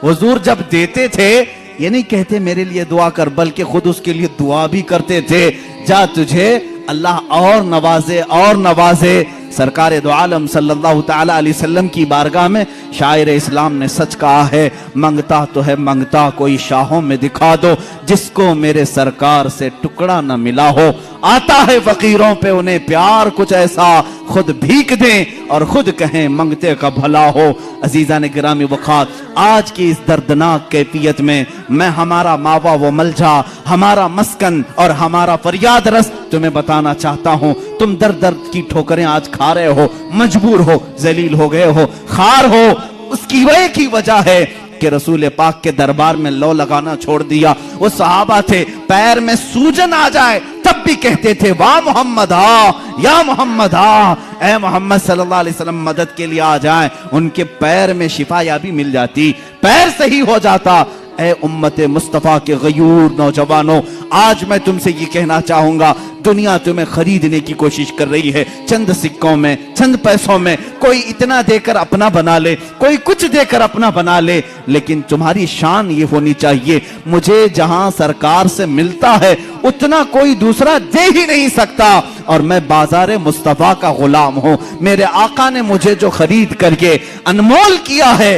حضور جب دیتے تھے یہ نہیں کہتے میرے لیے دعا کر، بلکہ خود اس کے لیے دعا بھی کرتے تھے، جا تجھے اللہ اور نوازے اور نوازے. سرکار دو عالم صلی اللہ تعالی علیہ وسلم کی بارگاہ میں شاعر اسلام نے سچ کہا ہے، منگتا تو ہے منگتا کوئی شاہوں میں دکھا دو، جس کو میرے سرکار سے ٹکڑا نہ ملا ہو. آتا ہے فقیروں پہ انہیں پیار کچھ ایسا، خود بھیک دیں اور خود کہیں منگتے کا بھلا ہو. عزیزان گرامی وقار، آج کی اس دردناک کیفیت میں میں ہمارا ماوا و ملجا، ہمارا مسکن اور ہمارا فریاد رس تمہیں بتانا چاہتا ہوں. تم درد کی ٹھوکریں آج کھا رہے ہو، مجبور ہو، ذلیل ہو گئے ہو، خار ہو. اس کی وجہ ہے کہ رسول پاک کے دربار میں لو لگانا چھوڑ دیا. وہ صحابہ تھے، پیر میں سوجن آ جائے تب بھی کہتے تھے واہ محمد آ، یا محمد آ، اے محمد صلی اللہ علیہ وسلم مدد کے لیے آ جائیں. ان کے پیر میں شفا یابی مل جاتی، پیر صحیح ہو جاتا. اے امت مصطفیٰ کے غیور نوجوانوں، آج میں تم سے یہ کہنا چاہوں گا، دنیا تمہیں خریدنے کی کوشش کر رہی ہے، چند سکوں میں، چند پیسوں میں. کوئی اتنا دے کر اپنا بنا لے، کوئی کچھ دے کر اپنا بنا لے، لیکن تمہاری شان یہ ہونی چاہیے مجھے جہاں سرکار سے ملتا ہے اتنا کوئی دوسرا دے ہی نہیں سکتا، اور میں بازار مصطفیٰ کا غلام ہوں. میرے آقا نے مجھے جو خرید کر کے انمول کیا ہے،